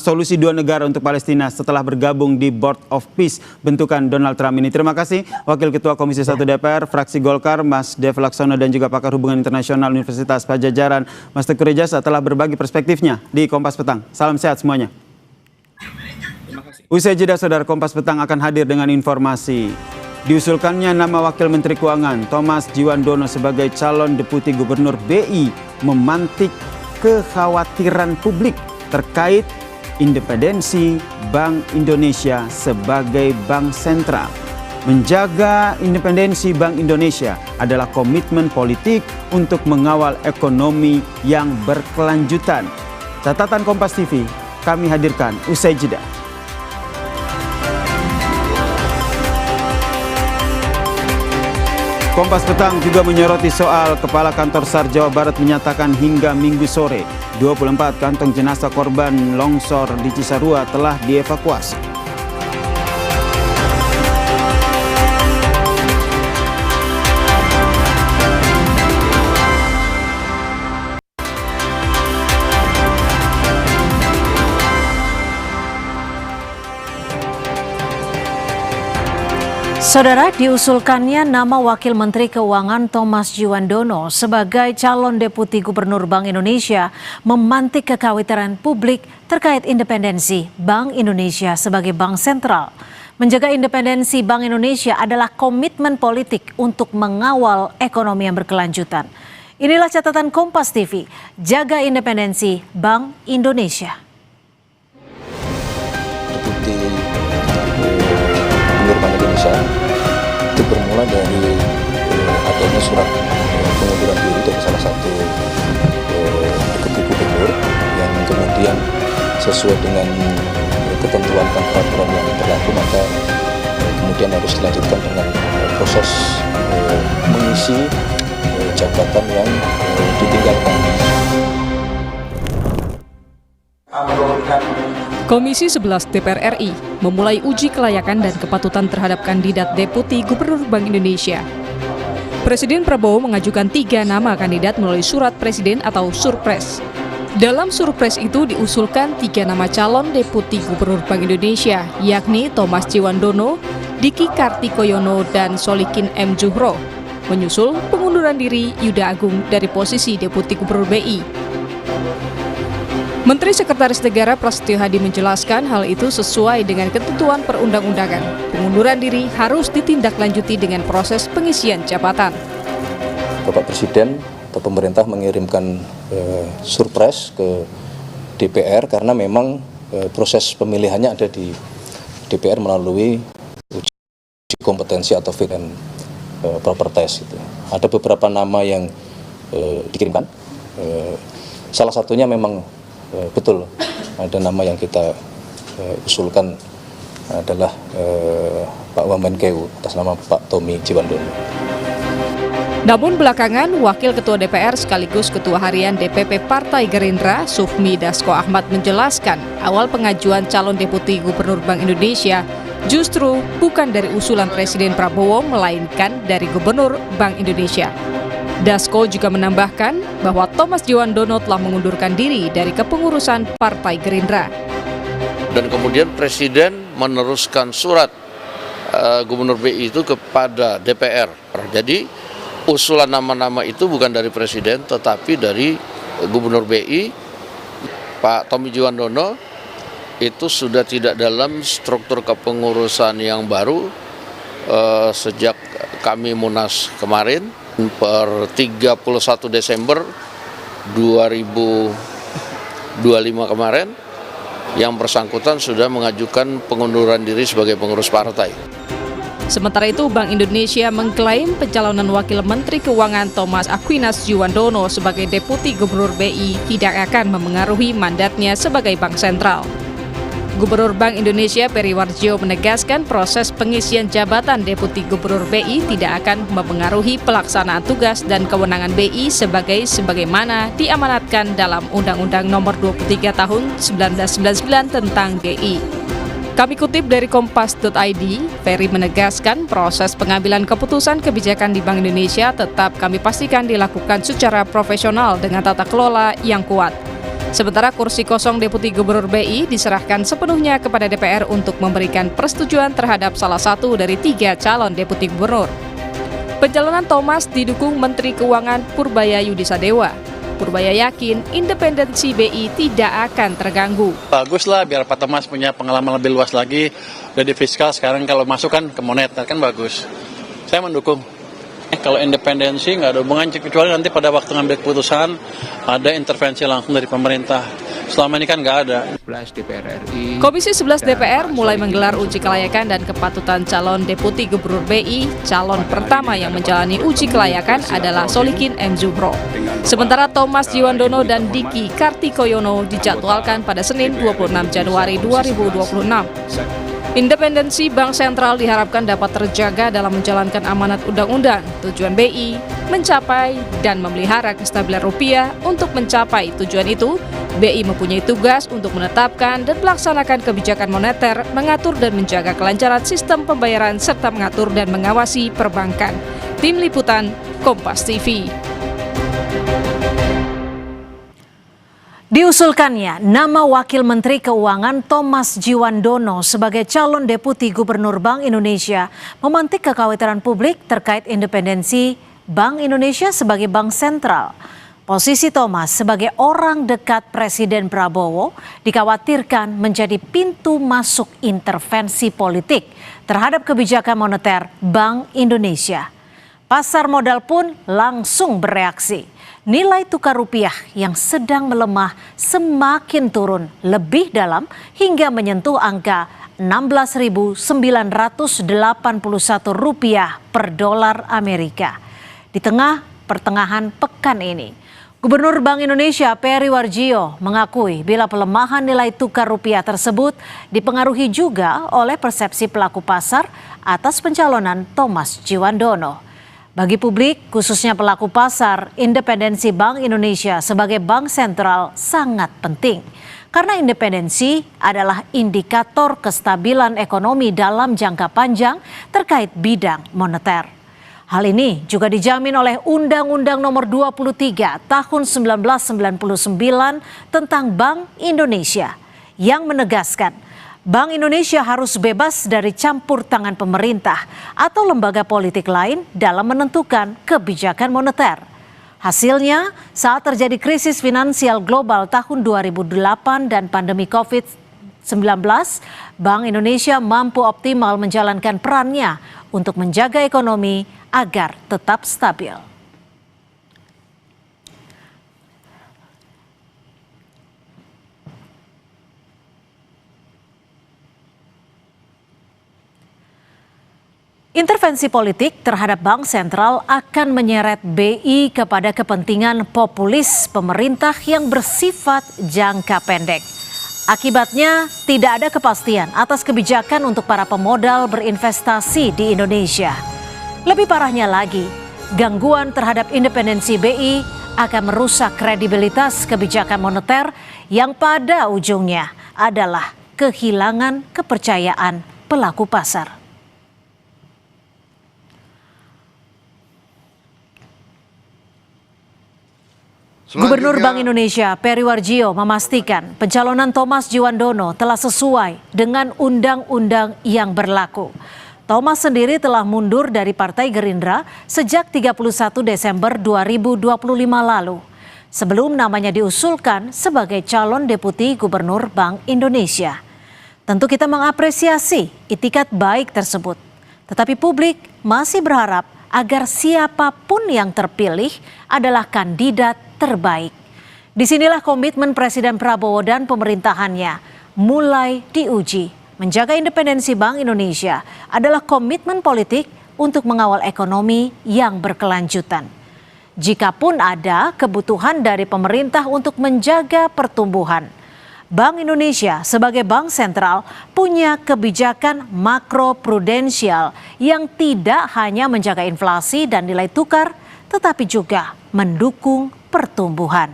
solusi dua negara untuk Palestina setelah bergabung di Board of Peace bentukan Donald Trump ini. Terima kasih Wakil Ketua Komisi 1 DPR, Fraksi Golkar, Mas Dev Laksono, dan juga pakar hubungan internasional Universitas Padjadjaran, Mas Teguh Rejasa, telah berbagi perspektifnya di Kompas Petang. Salam sehat semuanya. Usai jeda, saudara, Kompas Petang akan hadir dengan informasi. Diusulkannya nama Wakil Menteri Keuangan Thomas Djiwandono sebagai calon Deputi Gubernur BI memantik kekhawatiran publik terkait independensi Bank Indonesia sebagai bank sentral. Menjaga independensi Bank Indonesia adalah komitmen politik untuk mengawal ekonomi yang berkelanjutan. Catatan Kompas TV kami hadirkan usai jeda. Kompas Petang juga menyoroti soal Kepala Kantor SAR Jawa Barat menyatakan hingga Minggu sore 24 kantong jenazah korban longsor di Cisarua telah dievakuasi. Saudara, diusulkannya nama Wakil Menteri Keuangan Thomas Djiwandono sebagai calon Deputi Gubernur Bank Indonesia memantik kekhawatiran publik terkait independensi Bank Indonesia sebagai bank sentral. Menjaga independensi Bank Indonesia adalah komitmen politik untuk mengawal ekonomi yang berkelanjutan. Inilah catatan Kompas TV, jaga independensi Bank Indonesia. Deputi Gubernur Bank Indonesia itu bermula dari adanya surat pengunduran diri dari salah satu Deputi Gubernur yang kemudian sesuai dengan ketentuan dan peraturan yang berlaku, maka kemudian harus dilanjutkan dengan proses mengisi jabatan yang ditinggalkan. Komisi 11 DPR RI memulai uji kelayakan dan kepatutan terhadap kandidat Deputi Gubernur Bank Indonesia. Presiden Prabowo mengajukan 3 nama kandidat melalui surat presiden atau surpres. Dalam surpres itu diusulkan 3 nama calon Deputi Gubernur Bank Indonesia, yakni Thomas Djiwandono, Diki Kartikoyono, dan Solikin M. Juhro, menyusul pengunduran diri Yuda Agung dari posisi Deputi Gubernur BI. Menteri Sekretaris Negara Prasetyo Hadi menjelaskan hal itu sesuai dengan ketentuan perundang-undangan. Pengunduran diri harus ditindaklanjuti dengan proses pengisian jabatan. Bapak Presiden atau pemerintah mengirimkan surpres ke DPR karena memang proses pemilihannya ada di DPR melalui uji kompetensi atau fit and proper test. Ada beberapa nama yang dikirimkan. Salah satunya memang betul ada nama yang kita usulkan adalah Pak Wamenkeu atas nama Pak Tommy Djiwandono. Namun belakangan Wakil Ketua DPR sekaligus Ketua Harian DPP Partai Gerindra Sufmi Dasko Ahmad menjelaskan awal pengajuan calon Deputi Gubernur Bank Indonesia justru bukan dari usulan Presiden Prabowo melainkan dari Gubernur Bank Indonesia. Dasko juga menambahkan bahwa Thomas Djiwandono telah mengundurkan diri dari kepengurusan Partai Gerindra. Dan kemudian Presiden meneruskan surat Gubernur BI itu kepada DPR. Jadi usulan nama-nama itu bukan dari Presiden tetapi dari Gubernur BI Pak Tommy Jiwandono itu sudah tidak dalam struktur kepengurusan yang baru sejak kami Munas kemarin per 31 Desember 2025 kemarin, yang bersangkutan sudah mengajukan pengunduran diri sebagai pengurus partai. Sementara itu, Bank Indonesia mengklaim pencalonan Wakil Menteri Keuangan Thomas Aquinas Jiwandono sebagai Deputi Gubernur BI tidak akan memengaruhi mandatnya sebagai Bank Sentral. Gubernur Bank Indonesia Peri Warjio menegaskan proses pengisian jabatan Deputi Gubernur BI tidak akan mempengaruhi pelaksanaan tugas dan kewenangan BI sebagaimana diamanatkan dalam Undang-Undang Nomor 23 Tahun 1999 tentang BI. Kami kutip dari Kompas.id, Ferry menegaskan proses pengambilan keputusan kebijakan di Bank Indonesia tetap kami pastikan dilakukan secara profesional dengan tata kelola yang kuat. Sementara kursi kosong Deputi Gubernur BI diserahkan sepenuhnya kepada DPR untuk memberikan persetujuan terhadap salah satu dari 3 calon Deputi Gubernur. Pencalonan Thomas didukung Menteri Keuangan Purbaya Yudisadewa. Purbaya yakin independensi BI tidak akan terganggu. Bagus lah biar Pak Thomas punya pengalaman lebih luas lagi. Udah di fiskal, sekarang kalau masuk kan ke moneter kan bagus. Saya mendukung. Kalau independensi nggak ada hubungan, kecuali nanti pada waktu ngambil keputusan ada intervensi langsung dari pemerintah. Selama ini kan nggak ada. Komisi 11 DPR mulai menggelar uji kelayakan dan kepatutan calon Deputi Gubernur BI. Calon pertama yang menjalani uji kelayakan adalah Solikin M. Zuhro. Sementara Thomas Jiwandono dan Diki Kartikoyono dijadwalkan pada Senin 26 Januari 2026. Independensi Bank Sentral diharapkan dapat terjaga dalam menjalankan amanat undang-undang. Tujuan BI mencapai dan memelihara kestabilan rupiah. Untuk mencapai tujuan itu, BI mempunyai tugas untuk menetapkan dan melaksanakan kebijakan moneter, mengatur dan menjaga kelancaran sistem pembayaran, serta mengatur dan mengawasi perbankan. Tim Liputan, Kompas TV. Diusulkannya nama Wakil Menteri Keuangan Thomas Jiwandono sebagai calon Deputi Gubernur Bank Indonesia memantik kekhawatiran publik terkait independensi Bank Indonesia sebagai bank sentral. Posisi Thomas sebagai orang dekat Presiden Prabowo dikhawatirkan menjadi pintu masuk intervensi politik terhadap kebijakan moneter Bank Indonesia. Pasar modal pun langsung bereaksi. Nilai tukar rupiah yang sedang melemah semakin turun lebih dalam hingga menyentuh angka Rp16.981 per dolar Amerika. Di tengah pertengahan pekan ini, Gubernur Bank Indonesia Peri Warjio mengakui bila pelemahan nilai tukar rupiah tersebut dipengaruhi juga oleh persepsi pelaku pasar atas pencalonan Thomas Jiwandono. Bagi publik, khususnya pelaku pasar, independensi Bank Indonesia sebagai bank sentral sangat penting. Karena independensi adalah indikator kestabilan ekonomi dalam jangka panjang terkait bidang moneter. Hal ini juga dijamin oleh Undang-Undang Nomor 23 Tahun 1999 tentang Bank Indonesia yang menegaskan Bank Indonesia harus bebas dari campur tangan pemerintah atau lembaga politik lain dalam menentukan kebijakan moneter. Hasilnya, saat terjadi krisis finansial global tahun 2008 dan pandemi COVID-19, Bank Indonesia mampu optimal menjalankan perannya untuk menjaga ekonomi agar tetap stabil. Intervensi politik terhadap bank sentral akan menyeret BI kepada kepentingan populis pemerintah yang bersifat jangka pendek. Akibatnya, tidak ada kepastian atas kebijakan untuk para pemodal berinvestasi di Indonesia. Lebih parahnya lagi, gangguan terhadap independensi BI akan merusak kredibilitas kebijakan moneter yang pada ujungnya adalah kehilangan kepercayaan pelaku pasar. Gubernur Bank Indonesia Peri Warjio memastikan pencalonan Thomas Jiwandono telah sesuai dengan undang-undang yang berlaku. Thomas sendiri telah mundur dari Partai Gerindra sejak 31 Desember 2025 lalu. sebelum namanya diusulkan sebagai calon deputi gubernur Bank Indonesia. Tentu kita mengapresiasi itikat baik tersebut, tetapi publik masih berharap agar siapapun yang terpilih adalah kandidat terbaik. Disinilah komitmen Presiden Prabowo dan pemerintahannya mulai diuji. Menjaga independensi Bank Indonesia adalah komitmen politik untuk mengawal ekonomi yang berkelanjutan. Jikapun ada kebutuhan dari pemerintah untuk menjaga pertumbuhan, Bank Indonesia sebagai bank sentral punya kebijakan makroprudensial yang tidak hanya menjaga inflasi dan nilai tukar, tetapi juga mendukung pertumbuhan.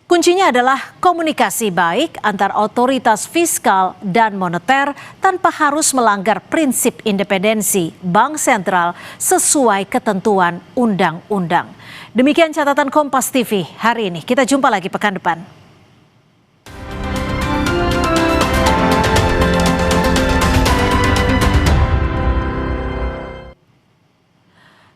Kuncinya adalah komunikasi baik antar otoritas fiskal dan moneter tanpa harus melanggar prinsip independensi bank sentral sesuai ketentuan undang-undang. Demikian catatan Kompas TV hari ini. Kita jumpa lagi pekan depan.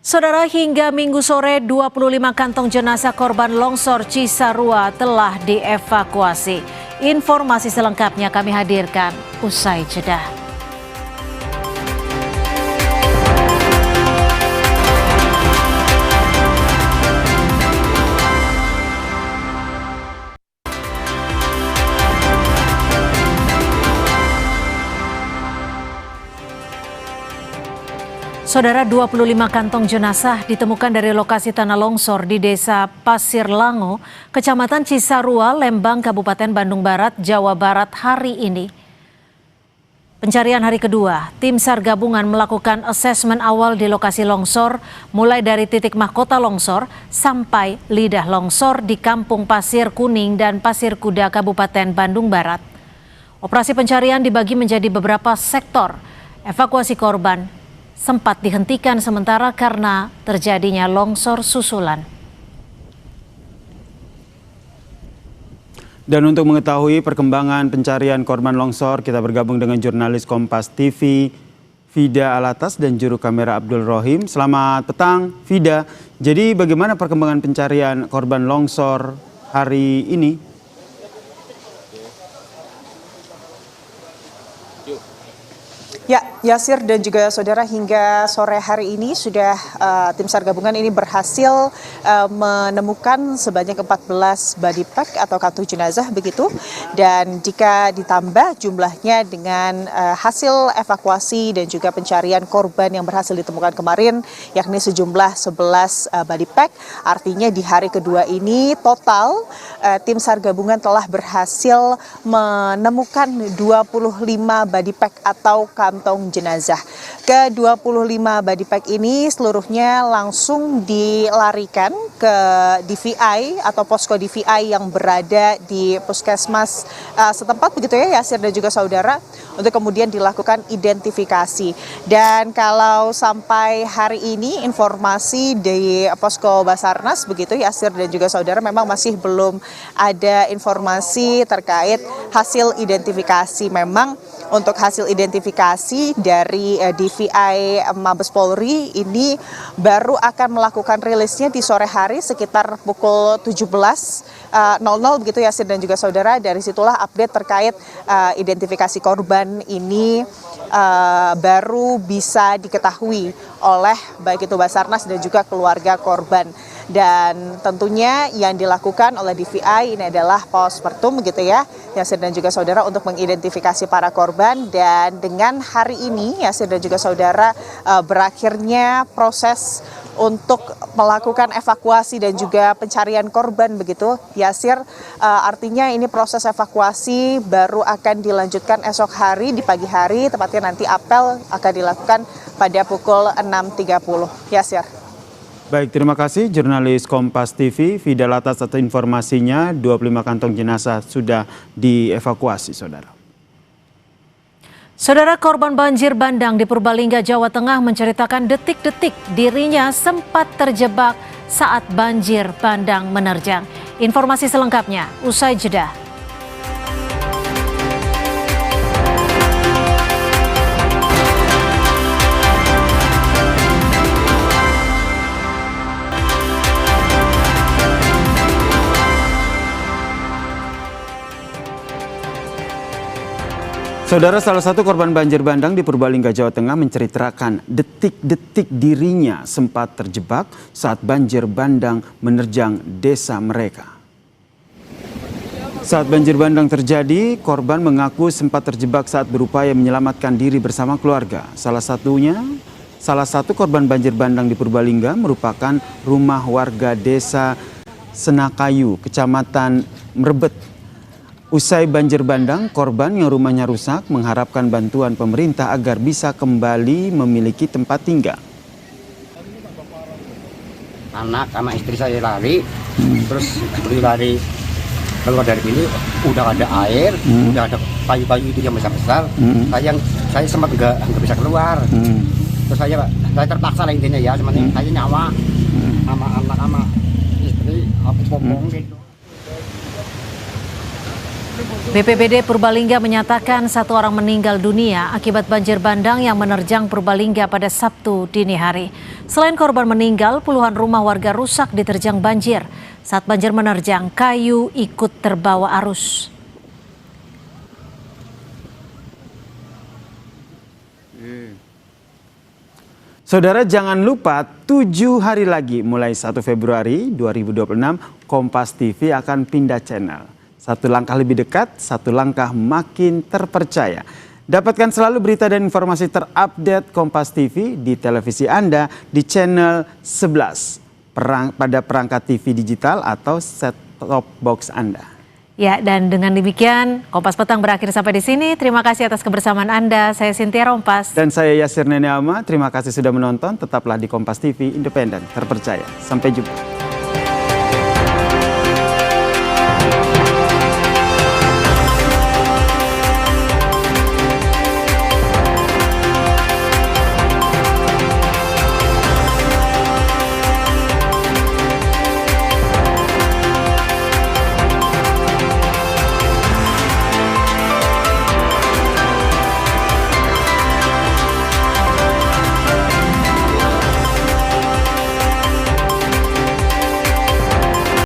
Saudara, hingga Minggu sore 25 kantong jenazah korban longsor Cisarua telah dievakuasi. Informasi selengkapnya kami hadirkan usai jeda. Saudara, 25 kantong jenazah ditemukan dari lokasi tanah longsor di Desa Pasir Lango, Kecamatan Cisarua, Lembang, Kabupaten Bandung Barat, Jawa Barat hari ini. Pencarian hari kedua, tim SAR gabungan melakukan asesmen awal di lokasi longsor, mulai dari titik mahkota longsor sampai lidah longsor di Kampung Pasir Kuning dan Pasir Kuda, Kabupaten Bandung Barat. Operasi pencarian dibagi menjadi beberapa sektor. Evakuasi korban sempat dihentikan sementara karena terjadinya longsor susulan. Dan untuk mengetahui perkembangan pencarian korban longsor, kita bergabung dengan jurnalis Kompas TV, Fida Alatas, dan juru kamera Abdul Rohim. Selamat petang, Fida. Jadi bagaimana perkembangan pencarian korban longsor hari ini? Ya, Yasir dan juga saudara, hingga sore hari ini sudah tim SAR gabungan ini berhasil menemukan sebanyak 14 body pack atau kantung jenazah begitu. Dan jika ditambah jumlahnya dengan hasil evakuasi dan juga pencarian korban yang berhasil ditemukan kemarin, yakni sejumlah 11 body pack, artinya di hari kedua ini total tim SAR gabungan telah berhasil menemukan 25 body pack atau kantong jenazah. Ke-25 body pack ini seluruhnya langsung dilarikan ke DVI atau posko DVI yang berada di puskesmas setempat begitu ya, Yasir dan juga saudara, untuk kemudian dilakukan identifikasi. Dan kalau sampai hari ini informasi di posko Basarnas begitu, Yasir dan juga saudara, memang masih belum ada informasi terkait hasil identifikasi. Memang untuk hasil identifikasi dari DVI Mabes Polri ini baru akan melakukan rilisnya di sore hari sekitar pukul 17.00 begitu, Yasir dan juga saudara. Dari situlah update terkait identifikasi korban ini baru bisa diketahui oleh baik itu Basarnas dan juga keluarga korban. Dan tentunya yang dilakukan oleh DVI ini adalah postmortem begitu ya, Yasir dan juga saudara, untuk mengidentifikasi para korban. Dan dengan hari ini, Yasir dan juga saudara, berakhirnya proses untuk melakukan evakuasi dan juga pencarian korban begitu, Yasir. Artinya ini proses evakuasi baru akan dilanjutkan esok hari di pagi hari, tepatnya nanti apel akan dilakukan pada pukul 6.30, Yasir. Baik, terima kasih jurnalis Kompas TV, Fida Alatas, atas informasinya. 25 kantong jenazah sudah dievakuasi, saudara. Saudara, korban banjir bandang di Purbalingga, Jawa Tengah menceritakan detik-detik dirinya sempat terjebak saat banjir bandang menerjang. Informasi selengkapnya usai jeda. Saudara, salah satu korban banjir bandang di Purbalingga, Jawa Tengah menceritakan detik-detik dirinya sempat terjebak saat banjir bandang menerjang desa mereka. Saat banjir bandang terjadi, korban mengaku sempat terjebak saat berupaya menyelamatkan diri bersama keluarga. Salah satu korban banjir bandang di Purbalingga merupakan rumah warga desa Senakayu, Kecamatan Mrebet. Usai banjir bandang, korban yang rumahnya rusak mengharapkan bantuan pemerintah agar bisa kembali memiliki tempat tinggal. Anak sama istri saya lari, terus lari keluar dari sini, udah ada air, udah ada kayu-kayu itu yang besar-besar. Saya sempat nggak bisa keluar. Terus saya terpaksa lah intinya ya, sebenarnya saya nyawa sama anak sama istri, aku popong gitu. BPBD Purbalingga menyatakan 1 orang meninggal dunia akibat banjir bandang yang menerjang Purbalingga pada Sabtu dini hari. Selain korban meninggal, puluhan rumah warga rusak diterjang banjir. Saat banjir menerjang, kayu ikut terbawa arus. Saudara, jangan lupa 7 hari lagi mulai 1 Februari 2026 Kompas TV akan pindah channel. 1 langkah lebih dekat, 1 langkah makin terpercaya. Dapatkan selalu berita dan informasi terupdate Kompas TV di televisi Anda di channel 11 pada perangkat TV digital atau set-top box Anda. Ya, dan dengan demikian Kompas Petang berakhir sampai di sini. Terima kasih atas kebersamaan Anda. Saya Cynthia Rompas. Dan saya Yasir Neneama. Terima kasih sudah menonton. Tetaplah di Kompas TV, independen, terpercaya. Sampai jumpa.